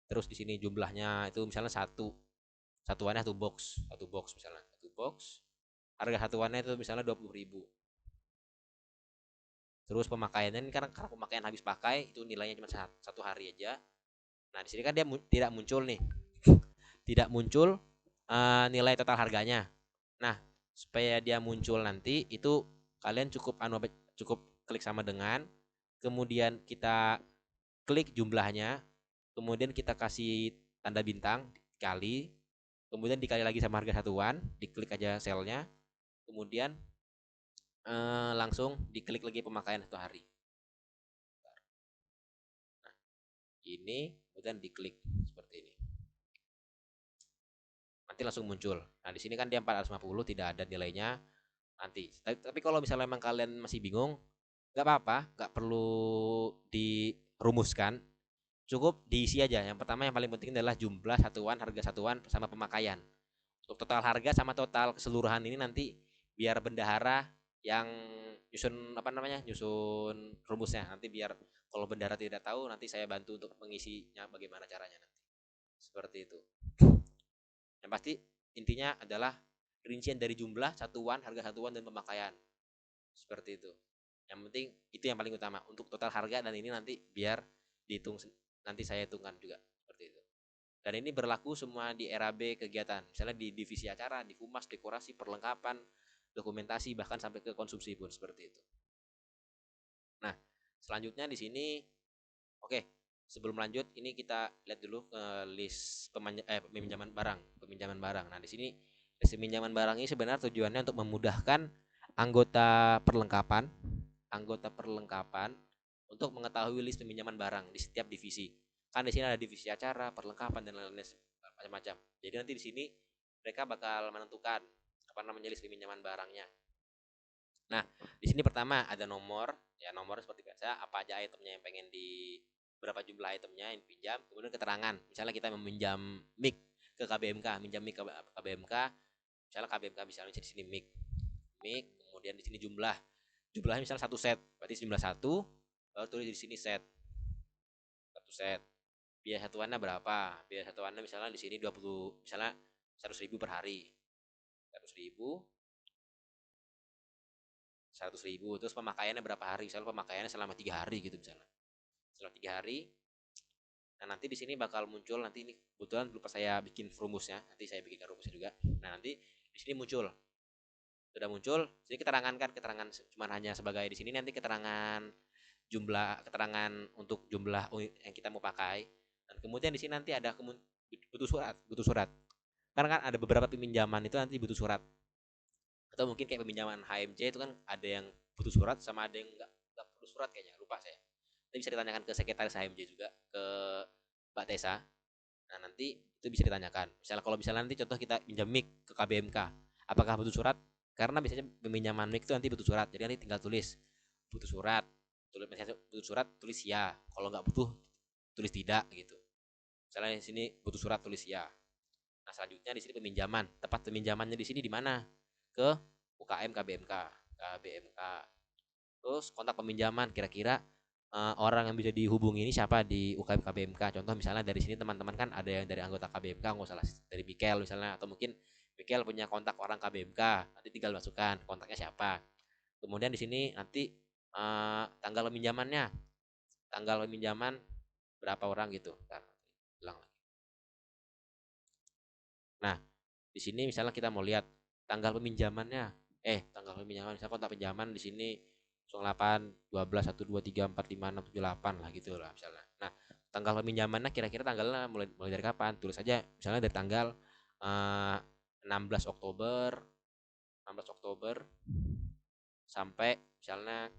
Terus di sini jumlahnya itu misalnya 1. Satuannya 1 box misalnya. 1 box. harga satuannya itu misalnya 20.000. Terus pemakaiannya ini karena pemakaian habis pakai itu nilainya cuma 1 hari aja. Nah di sini kan dia tidak muncul nih, tidak muncul nilai total harganya. Nah supaya dia muncul nanti itu kalian cukup klik sama dengan, kemudian kita klik jumlahnya, kemudian kita kasih tanda bintang dikali, kemudian dikali lagi sama harga satuan, diklik aja selnya, kemudian langsung diklik lagi pemakaian 1 hari. Nah, ini kemudian diklik seperti ini. Nanti langsung muncul. Nah, di sini kan dia 450 tidak ada nilainya nanti. Tapi kalau misalnya memang kalian masih bingung, nggak apa-apa, nggak perlu dirumuskan. Cukup diisi aja. Yang pertama yang paling penting adalah jumlah satuan, harga satuan sama pemakaian. Untuk total harga sama total keseluruhan ini nanti biar bendahara yang nyusun rumusnya. Nanti biar kalau bendahara tidak tahu, nanti saya bantu untuk mengisinya bagaimana caranya nanti. Seperti itu. Yang pasti intinya adalah rincian dari jumlah satuan, harga satuan dan pemakaian. Seperti itu. Yang penting itu yang paling utama untuk total harga, dan ini nanti biar dihitung, nanti saya hitungkan juga seperti itu. Dan ini berlaku semua di RAB kegiatan, misalnya di divisi acara, di humas, dekorasi, perlengkapan, dokumentasi, bahkan sampai ke konsumsi pun seperti itu. Nah, selanjutnya di sini, oke, sebelum lanjut ini kita lihat dulu ke list peminjaman barang. Nah, di sini list peminjaman barang ini sebenarnya tujuannya untuk memudahkan anggota perlengkapan untuk mengetahui list peminjaman barang di setiap divisi. Kan di sini ada divisi acara, perlengkapan dan lain-lain macam-macam. Jadi nanti di sini mereka bakal menentukan list peminjaman barangnya. Nah, di sini pertama ada nomor, ya nomor seperti biasa, apa aja itemnya yang pengen berapa jumlah itemnya yang pinjam, kemudian keterangan. Misalnya kita meminjam mic ke KBMK, misalnya KBMK misalnya di sini mic, kemudian di sini jumlahnya misalnya 1 set, berarti jumlah 1, lalu tulis di sini set. 1 set. Biaya satuannya berapa? Biaya satuannya misalnya di sini 20, misalnya 100.000 per hari. 100.000. Terus pemakaiannya berapa hari? Misalnya pemakaiannya selama 3 hari gitu misalnya. Selama 3 hari. Nah, nanti di sini bakal muncul, nanti ini kebetulan lupa saya bikin rumusnya, nanti saya bikinkan rumusnya juga. Nah, nanti di sini muncul. Sudah muncul, jadi keterangan cuma hanya sebagai di sini nanti keterangan untuk jumlah yang kita mau pakai. Dan kemudian di sini nanti ada butuh surat. Karena kan ada beberapa peminjaman itu nanti butuh surat. Atau mungkin kayak peminjaman HMC itu kan ada yang butuh surat sama ada yang enggak perlu surat kayaknya, lupa saya. Nanti bisa ditanyakan ke sekretaris HMJ juga, ke Mbak Tessa. Nah, nanti itu bisa ditanyakan. Kalau misalnya nanti contoh kita pinjam mic ke KBMK, apakah butuh surat? Karena biasanya peminjaman mic itu nanti butuh surat. Jadi nanti tinggal tulis butuh surat. Tulis ya. Kalau nggak butuh tulis tidak gitu. Misalnya di sini butuh surat, tulis ya. Nah, selanjutnya di sini peminjaman. Tempat peminjamannya di sini di mana? Ke UKM KBMK. Terus kontak peminjaman, kira-kira orang yang bisa dihubungi ini siapa di UKM KBMK. Contoh misalnya dari sini teman-teman kan ada yang dari anggota KBMK, nggak salah dari Mikel misalnya, atau mungkin Mikel punya kontak orang KBMK, nanti tinggal masukkan kontaknya siapa. Kemudian di sini nanti tanggal peminjaman berapa orang gitu. Nah, di sini misalnya kita mau lihat tanggal peminjamannya, misalnya kontak pinjaman di sini 08 12 1 2 3 4 5 6 7 8 lah gitu lah misalnya. Nah, tanggal peminjamannya kira-kira tanggalnya mulai dari kapan? Tulis aja misalnya dari tanggal 16 Oktober sampai misalnya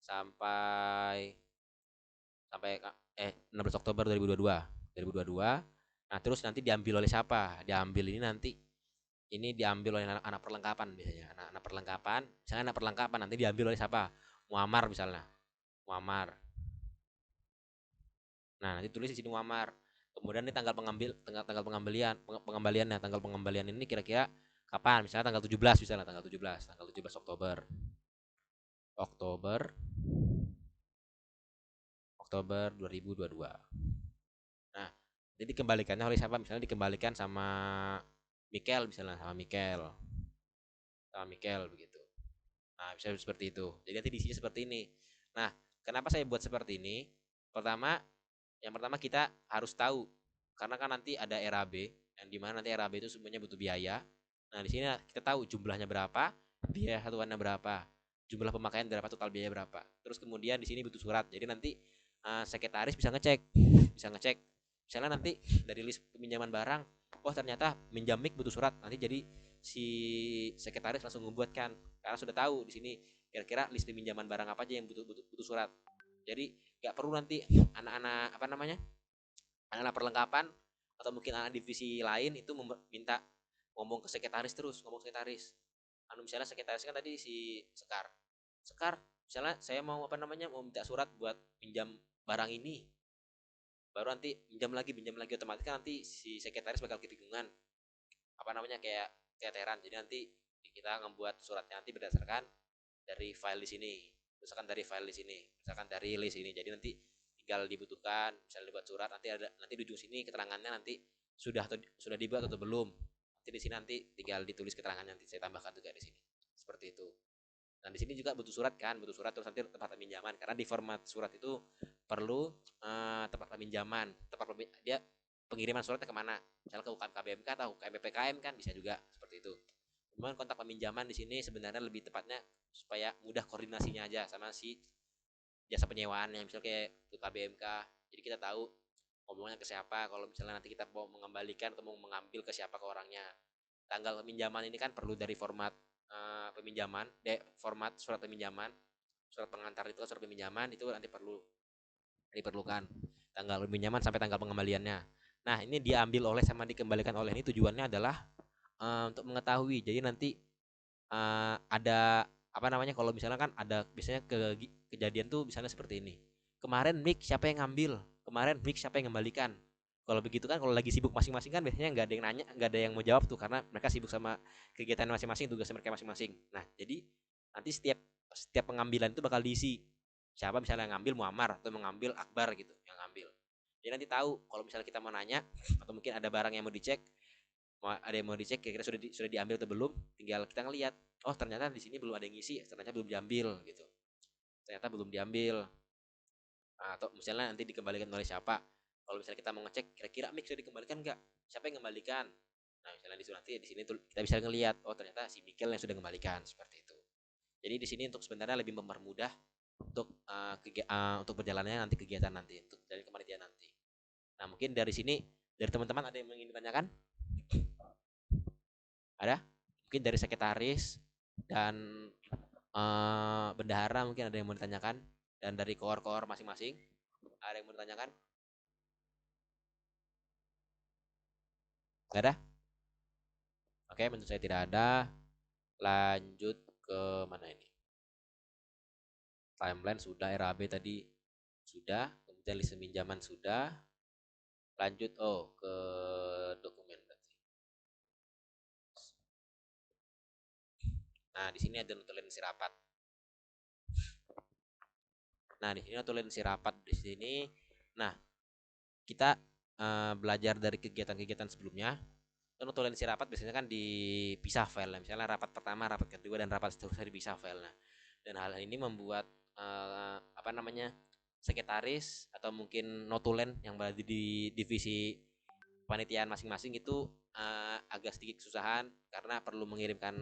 sampai 16 Oktober 2022. Nah, terus nanti diambil oleh siapa? Diambil oleh anak perlengkapan biasanya. Anak perlengkapan nanti diambil oleh siapa? Muammar misalnya. Muammar. Nah, nanti tulis di sini Muammar. Kemudian ini tanggal pengembaliannya. Tanggal pengembalian ini kira-kira kapan? Misalnya tanggal 17 misalnya, tanggal 17 Oktober 2022. Nah, jadi dikembalikannya oleh siapa? Misalnya dikembalikan sama Mikel misalnya sama Mikel begitu. Nah, bisa seperti itu. Jadi nanti diisinya seperti ini. Nah, kenapa saya buat seperti ini? Yang pertama kita harus tahu karena kan nanti ada RAB yang dimana nanti RAB itu semuanya butuh biaya. Nah, di sini kita tahu jumlahnya berapa, biaya satuannya berapa, jumlah pemakaian berapa, total biaya berapa. Terus kemudian di sini butuh surat. Jadi nanti sekretaris bisa ngecek. Misalnya nanti dari list peminjaman barang, oh ternyata minjam mic butuh surat. Nanti jadi si sekretaris langsung membuatkan karena sudah tahu di sini kira-kira list peminjaman barang apa aja yang butuh surat. Jadi nggak perlu nanti anak-anak apa namanya anak-anak perlengkapan atau mungkin anak divisi lain itu minta ngomong ke sekretaris terus misalnya sekretaris kan tadi si Sekar misalnya saya mau mau minta surat buat pinjam barang ini, baru nanti pinjam lagi otomatis kan nanti si sekretaris bakal kebingungan kayak teteran. Jadi nanti kita membuat suratnya nanti berdasarkan dari file di sini, misalkan dari list ini. Jadi nanti tinggal dibutuhkan misalnya dibuat surat, nanti di ujung sini keterangannya nanti sudah dibuat atau belum. Nanti di sini nanti tinggal ditulis keterangannya, nanti saya tambahkan juga di sini. Seperti itu. Nah, di sini juga butuh surat terus nanti tempat peminjaman karena di format surat itu perlu tempat peminjaman, dia pengiriman suratnya kemana? Misalnya ke UKM KBMK atau UKM PPKM kan bisa juga seperti itu. Kemudian kontak peminjaman di sini sebenarnya lebih tepatnya supaya mudah koordinasinya aja sama si jasa penyewaan yang misalnya kayak ke KBMK. Jadi kita tahu ngomongnya ke siapa kalau misalnya nanti kita mau mengembalikan atau mau mengambil ke siapa ke orangnya. Tanggal peminjaman ini kan perlu dari format format surat peminjaman, surat pengantar itu surat peminjaman itu nanti diperlukan tanggal peminjaman sampai tanggal pengembaliannya. Nah, ini diambil oleh sama dikembalikan oleh ini tujuannya adalah untuk mengetahui. Jadi nanti ada kalau misalnya kan ada biasanya kejadian tuh misalnya seperti ini. Kemarin mic siapa yang ngambil? Kemarin mic siapa yang kembalikan? Kalau begitu kan kalau lagi sibuk masing-masing kan biasanya nggak ada yang nanya, nggak ada yang mau jawab tuh karena mereka sibuk sama kegiatan masing-masing, tugas mereka masing-masing. Nah, jadi nanti setiap pengambilan itu bakal diisi. Siapa misalnya yang ngambil Muammar atau mengambil Akbar gitu yang ngambil. Jadi nanti tahu kalau misalnya kita mau nanya atau mungkin ada barang yang mau dicek, kira-kira sudah diambil atau belum, tinggal kita ngelihat, oh ternyata di sini belum ada yang ngisi, ternyata belum diambil gitu. Ternyata belum diambil. Atau misalnya nanti dikembalikan oleh siapa. Kalau misalnya kita mau ngecek kira-kira mic sudah dikembalikan enggak? Siapa yang kembalikan? Nah, misalnya nanti di sini kita bisa ngelihat, oh ternyata si Mikel yang sudah kembalikan seperti itu. Jadi di sini untuk sebenarnya lebih mempermudah untuk berjalannya nanti kegiatan nanti untuk dari kepanitiaan nanti. Nah, mungkin dari sini dari teman-teman ada yang ingin ditanyakan? Ada? Mungkin dari sekretaris dan bendahara mungkin ada yang mau ditanyakan, dan dari koor-koor masing-masing ada yang mau ditanyakan? Gak ada? Oke, menurut saya tidak ada. Lanjut ke mana ini? Timeline sudah, RAB tadi sudah, kemudian list pinjaman sudah. Lanjut ke dokumen berarti. Nah, di sini ada notulensi rapat. Nah, di sini notulensi rapat di sini. Nah, kita belajar dari kegiatan-kegiatan sebelumnya. Notulensi rapat biasanya kan dipisah file. Misalnya rapat pertama, rapat kedua, dan rapat seterusnya dipisah file. Nah, dan hal ini membuat sekretaris atau mungkin notulen yang berada di divisi panitiaan masing-masing itu agak sedikit kesusahan karena perlu mengirimkan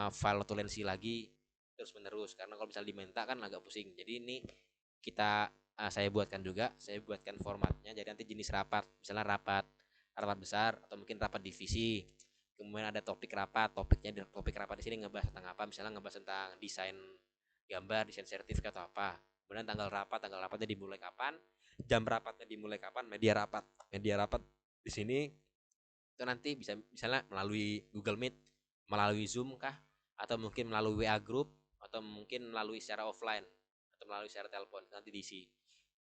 file notulensi lagi terus menerus, karena kalau misalnya diminta kan agak pusing. Jadi ini saya buatkan formatnya. Jadi nanti jenis rapat, misalnya rapat besar atau mungkin rapat divisi, kemudian ada topik rapat. Topik rapat di sini ngebahas tentang apa, misalnya ngebahas tentang desain gambar, desain sertifikat atau apa. Kemudian tanggal rapatnya dimulai kapan, jam rapatnya dimulai kapan, media rapat di sini itu nanti bisa misalnya melalui Google Meet, melalui Zoom kah, atau mungkin melalui WA group, atau mungkin melalui secara offline atau melalui secara telepon, nanti diisi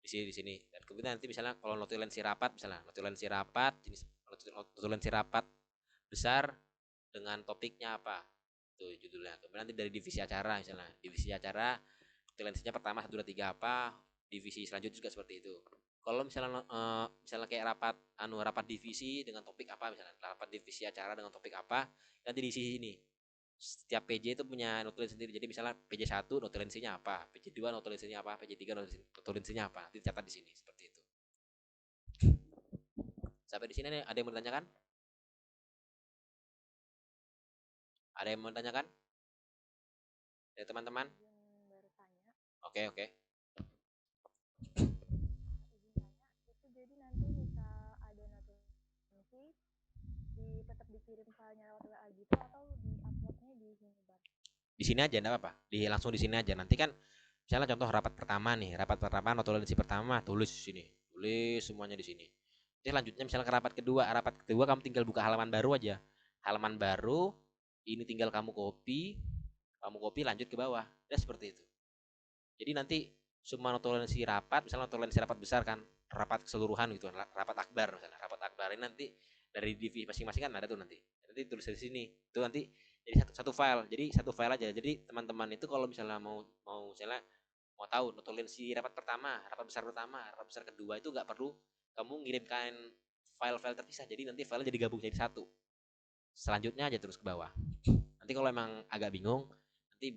di sini. Dan kemudian nanti misalnya kalau notulensi rapat, jenis notulensi rapat besar dengan topiknya apa itu judulnya. Kemudian nanti dari divisi acara, misalnya divisi acara notulensinya pertama 1 2 3 apa, divisi selanjutnya juga seperti itu. Kalau misalnya kayak rapat divisi dengan topik apa, misalnya rapat divisi acara dengan topik apa, nanti di sini setiap PJ itu punya notulensi sendiri. Jadi misalnya PJ 1 notulensinya apa, PJ 2 notulensinya apa, PJ 3 notulensinya apa, nanti dicatat di sini seperti itu. Sampai di sini ada yang mau ditanyakan? Ada yang mau ditanyakan? Dari teman-teman? Oke. Itu jadi nanti misal ada notifikasi tetap dikirim filenya lewat WA gitu atau di-uploadnya di sini Bang? Di sini aja enggak apa-apa. Langsung di sini aja. Nanti kan misalnya contoh rapat pertama nih, rapat pertama notulensi pertama tulis di sini. Tulis semuanya di sini. Terus selanjutnya misalnya ke rapat kedua kamu tinggal buka halaman baru aja. Halaman baru ini tinggal kamu copy lanjut ke bawah. Ya seperti itu. Jadi nanti semua notulensi rapat, misalnya notulensi rapat besar kan, rapat keseluruhan gitu, rapat akbar misalnya, rapat akbar ini nanti dari divisi masing-masing kan ada tuh nanti tulis di sini, itu nanti jadi satu file, jadi satu file aja. Jadi teman-teman itu kalau misalnya mau misalnya mau tahu notulensi rapat pertama, rapat besar kedua itu nggak perlu kamu ngirimkan file-file terpisah, jadi nanti file jadi gabung jadi satu. Selanjutnya aja terus ke bawah. Nanti kalau emang agak bingung, nanti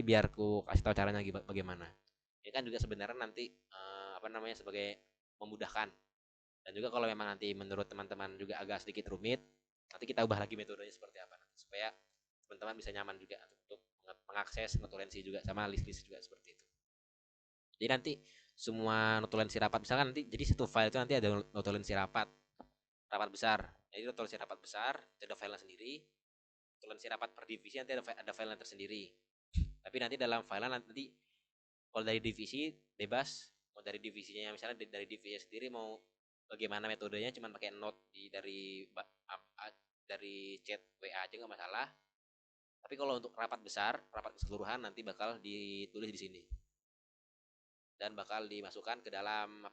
biar ku kasih tahu caranya bagaimana. Ini kan juga sebenarnya nanti sebagai memudahkan. Dan juga kalau memang nanti menurut teman-teman juga agak sedikit rumit, nanti kita ubah lagi metodenya seperti apa nanti, supaya teman-teman bisa nyaman juga untuk mengakses notulensi juga sama list-list juga seperti itu. Jadi nanti semua notulensi rapat misalkan nanti jadi satu file itu nanti ada notulensi rapat besar. Jadi notulensi rapat besar itu ada filenya sendiri. Notulensi rapat per divisi nanti ada filenya tersendiri. Tapi nanti dalam file nanti kalau dari divisi bebas, mau dari divisinya misalnya dari divisi sendiri mau bagaimana metodenya, cuman pakai note dari chat WA aja nggak masalah. Tapi kalau untuk rapat besar, rapat keseluruhan nanti bakal ditulis di sini dan bakal dimasukkan ke dalam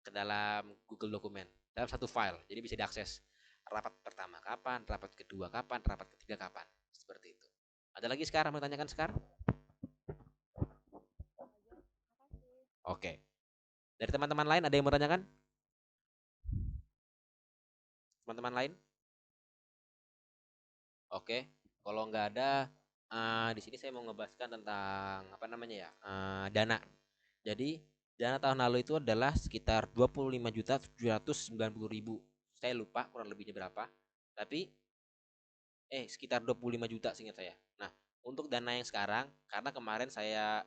ke dalam Google Dokumen dalam satu file. Jadi bisa diakses rapat pertama kapan, rapat kedua kapan, rapat ketiga kapan, seperti itu. Ada lagi sekarang mau tanyakan sekarang? Oke. Dari teman-teman lain ada yang mau tanyakan? Teman-teman lain? Oke. Kalau nggak ada, di sini saya mau ngebahaskan tentang dana. Jadi dana tahun lalu itu adalah sekitar 25.790.000. Saya lupa kurang lebihnya berapa. Tapi sekitar 25 juta seingat saya. Nah, untuk dana yang sekarang, karena kemarin saya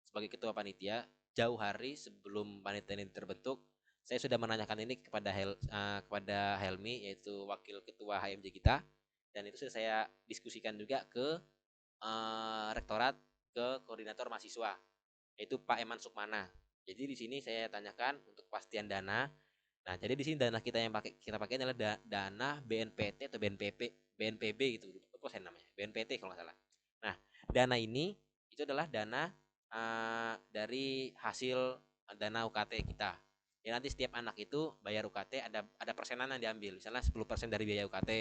sebagai ketua panitia, jauh hari sebelum panitia ini terbentuk, saya sudah menanyakan ini kepada Helmi, yaitu wakil ketua HMJ kita, dan itu sudah saya diskusikan juga ke rektorat, ke koordinator mahasiswa, yaitu Pak Eman Sukmana. Jadi di sini saya tanyakan untuk kepastian dana. Nah, jadi di sini dana kita yang kita pakai adalah dana BNPT atau BNPB gitu, apa saya namanya? BNPT kalau nggak salah. Nah, dana ini itu adalah dana dari hasil dana UKT kita. Ya nanti setiap anak itu bayar UKT ada persenan yang diambil, misalnya 10% dari biaya UKT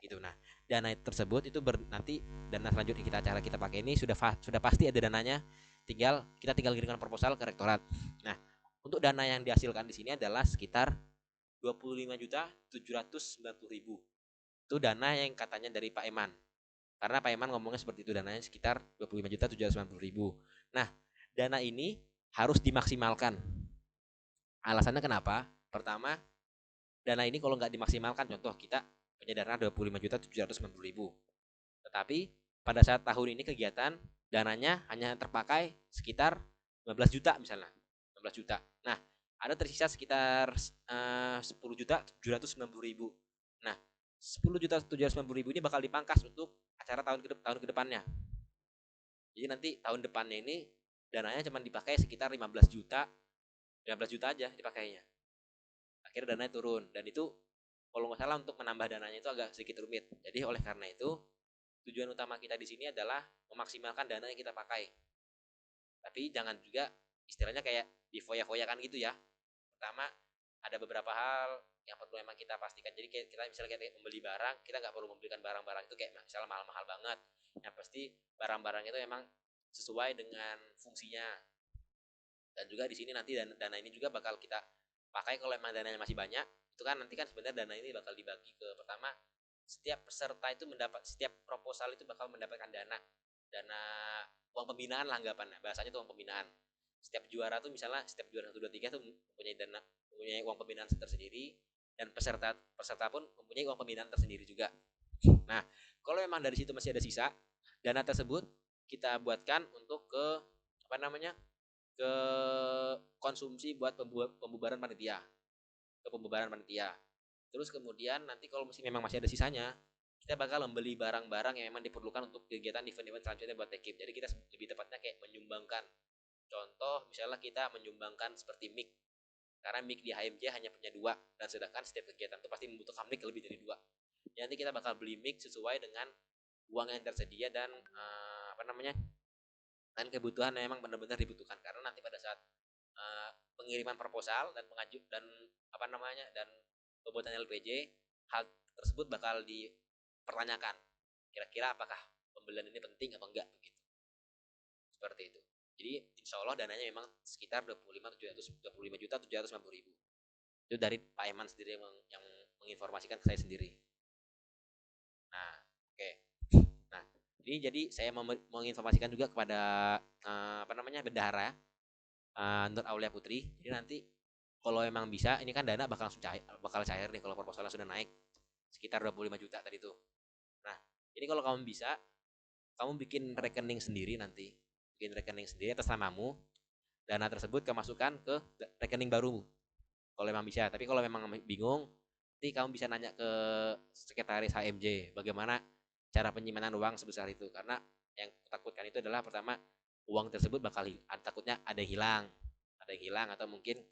gitu. Nah, dana tersebut itu nanti dana selanjutnya kita pakai ini sudah pasti ada dananya, kita tinggal kirimkan proposal ke rektorat. Nah, untuk dana yang dihasilkan di sini adalah sekitar 25.790.000. Itu dana yang katanya dari Pak Eman. Karena Pak Eman ngomongnya seperti itu, dananya sekitar 25.790.000. Nah, dana ini harus dimaksimalkan. Alasannya kenapa? Pertama, dana ini kalau nggak dimaksimalkan, contoh kita punya dana 25.790.000. Tetapi pada saat tahun ini kegiatan dananya hanya terpakai sekitar 15 juta misalnya. 15 juta. Nah, ada tersisa sekitar 10.790.000. Nah, 10.790.000 ini bakal dipangkas untuk acara tahun ke depannya. Jadi nanti tahun depannya ini dananya cuma dipakai sekitar 15 juta aja dipakainya. Akhirnya dananya turun, dan itu kalau nggak salah untuk menambah dananya itu agak sedikit rumit. Jadi oleh karena itu tujuan utama kita di sini adalah memaksimalkan dana yang kita pakai. Tapi jangan juga istilahnya kayak difoya-foyakan gitu ya. Pertama, ada beberapa hal yang perlu memang kita pastikan. Jadi kita misalnya kayak membeli barang, kita nggak perlu membelikan barang-barang itu kayak misalnya mahal-mahal banget. Yang pasti barang-barang itu memang sesuai dengan fungsinya. Dan juga di sini nanti dana ini juga bakal kita pakai kalau emang dananya masih banyak. Itu kan nanti kan sebenarnya dana ini bakal dibagi ke pertama, setiap peserta itu setiap proposal itu bakal mendapatkan dana uang pembinaan lah anggapannya, bahasanya itu uang pembinaan. Setiap juara tuh misalnya setiap juara 1 2 3 tuh mempunyai uang pembinaan tersendiri, dan peserta pun mempunyai uang pembinaan tersendiri juga. Nah, kalau memang dari situ masih ada sisa, dana tersebut kita buatkan untuk ke ke konsumsi buat pembubaran panitia. Terus kemudian nanti kalau memang masih ada sisanya, kita bakal membeli barang-barang yang memang diperlukan untuk kegiatan event-event selanjutnya buat Tekip. Jadi kita lebih tepatnya kayak menyumbangkan. Contoh misalnya kita menyumbangkan seperti mic, karena mic di HMJ hanya punya 2, dan sedangkan setiap kegiatan itu pasti membutuhkan mic lebih dari 2. Nanti kita bakal beli mic sesuai dengan uang yang tersedia dan dan kebutuhan yang memang benar-benar dibutuhkan. Karena nanti pada saat pengiriman proposal dan dan pembuatan LPJ, hal tersebut bakal dipertanyakan. Kira-kira apakah pembelian ini penting apa enggak begitu. Seperti itu. Jadi insya Allah dananya memang sekitar 25.750.000. Itu dari Pak Eman sendiri yang menginformasikan ke saya sendiri. Nah, oke. Nah, ini jadi saya menginformasikan juga kepada bendahara Nur Aulia Putri. Jadi nanti kalau memang bisa, ini kan dana bakal cair nih kalau proposalnya sudah naik sekitar 25 juta tadi tuh. Nah, jadi kalau kamu bisa, kamu bikin rekening sendiri nanti. Bikin rekening sendiri atas namamu. Dana tersebut kamu masukkan ke rekening baru. Kalau memang bisa, tapi kalau memang bingung, nanti kamu bisa nanya ke sekretaris HMJ bagaimana cara penyimpanan uang sebesar itu. Karena yang takutkan itu adalah pertama, uang tersebut bakal takutnya ada yang hilang atau mungkin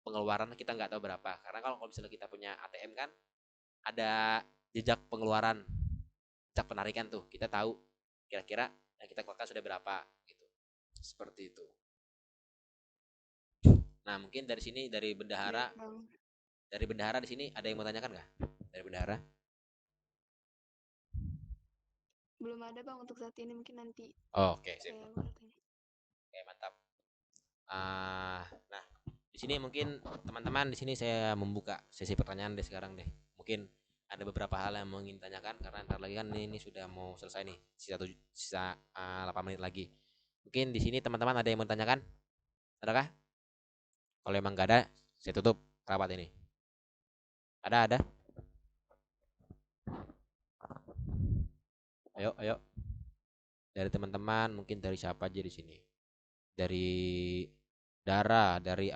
pengeluaran kita nggak tahu berapa. Karena kalau misalnya kita punya ATM kan ada jejak pengeluaran, jejak penarikan tuh, kita tahu kira-kira yang kita keluarkan sudah berapa gitu. Seperti itu. Nah, mungkin dari sini dari bendahara di sini ada yang mau tanyakan nggak dari bendahara? Belum ada Bang untuk saat ini, mungkin nanti. Oke, sip. Oke, mantap. Nah, di sini mungkin teman-teman di sini saya membuka sesi pertanyaan deh sekarang deh. Mungkin ada beberapa hal yang mau ingin tanyakan karena ntar lagi kan ini sudah mau selesai nih, sisa 8 menit lagi. Mungkin di sini teman-teman ada yang mau tanyakan? Adakah? Kalau emang nggak ada, saya tutup rapat ini. Ada? Ayo. Dari teman-teman, mungkin dari siapa aja di sini? Dari Dara, dari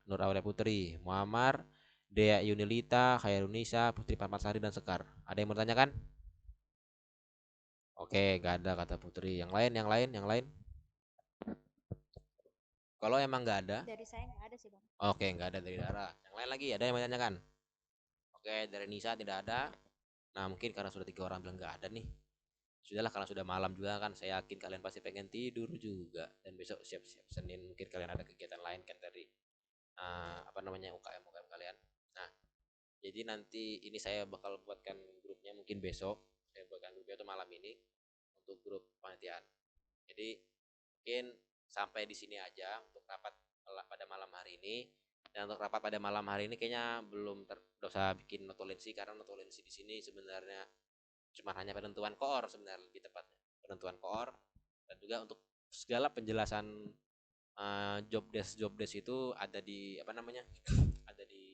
Nur Aulia Putri, Muammar, Dea Yunilita, Khairunisa, Putri Parmasari, dan Sekar. Ada yang mau tanyakan? Oke, gak ada kata Putri. Yang lain? Kalau emang nggak ada, Dari saya nggak ada sih Bang. oke, nggak ada dari Dara. Yang lain lagi ada yang mau tanyakan? Oke, dari Nisa tidak ada. Nah, mungkin karena sudah 3 orang bilang nggak ada nih. Sudahlah, karena sudah malam juga kan, saya yakin kalian pasti pengen tidur juga, dan besok siap-siap Senin mungkin kalian ada kegiatan lain kan dari UKM kalian. Nah, jadi nanti ini saya bakal buatkan grupnya mungkin besok. Saya buatkan grupnya itu malam ini untuk grup panitiaan. Jadi mungkin sampai di sini aja untuk rapat pada malam hari ini. Dan untuk rapat pada malam hari ini kayaknya belum usah bikin notulensi, karena notulensi di sini sebenarnya cuma hanya penentuan koor, sebenarnya lebih tepatnya penentuan koor, dan juga untuk segala penjelasan job desk itu ada di ada di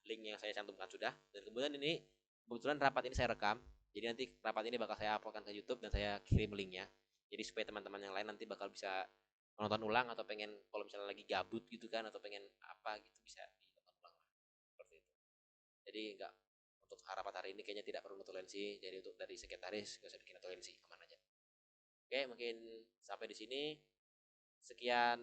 link yang saya cantumkan sudah. Dan kemudian ini kebetulan rapat ini saya rekam, jadi nanti rapat ini bakal saya uploadkan ke YouTube dan saya kirim linknya, jadi supaya teman-teman yang lain nanti bakal bisa menonton ulang, atau pengen kalau misalnya lagi gabut gitu kan, atau pengen apa gitu, bisa ditonton ulang seperti itu. Jadi enggak, untuk rapat hari ini kayaknya tidak perlu notulensi, jadi untuk dari sekretaris nggak usah bikin notulensi, aman aja. Oke, mungkin sampai di sini. Sekian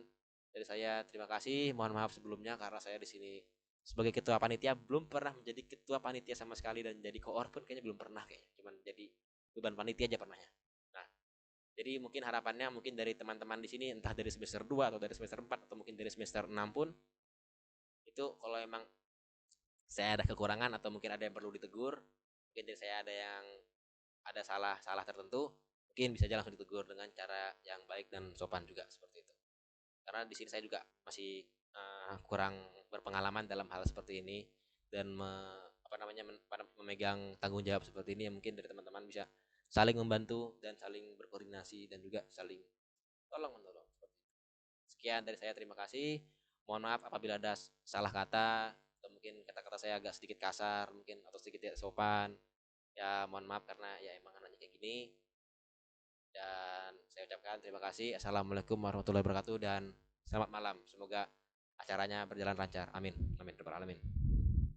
dari saya, terima kasih. Mohon maaf sebelumnya karena saya di sini sebagai ketua panitia belum pernah menjadi ketua panitia sama sekali, dan jadi koor pun kayaknya belum pernah, kayaknya cuman jadi beban panitia aja pernahnya. Nah, jadi mungkin harapannya mungkin dari teman-teman di sini, entah dari semester 2 atau dari semester 4 atau mungkin dari semester 6 pun, itu kalau emang saya ada kekurangan atau mungkin ada yang perlu ditegur, mungkin dari saya ada salah tertentu, mungkin bisa aja langsung ditegur dengan cara yang baik dan sopan juga, seperti itu. karena di sini saya juga masih kurang berpengalaman dalam hal seperti ini dan memegang tanggung jawab seperti ini. Mungkin dari teman-teman bisa saling membantu dan saling berkoordinasi dan juga saling tolong menolong. Sekian dari saya, terima kasih. Mohon maaf apabila ada salah kata atau mungkin kata-kata saya agak sedikit kasar mungkin atau sedikit tidak sopan. Ya mohon maaf karena ya emang anaknya kayak gini. Dan saya ucapkan terima kasih. Assalamualaikum warahmatullahi wabarakatuh dan selamat malam. Semoga acaranya berjalan lancar. Amin. Amin. Rabbal alamin.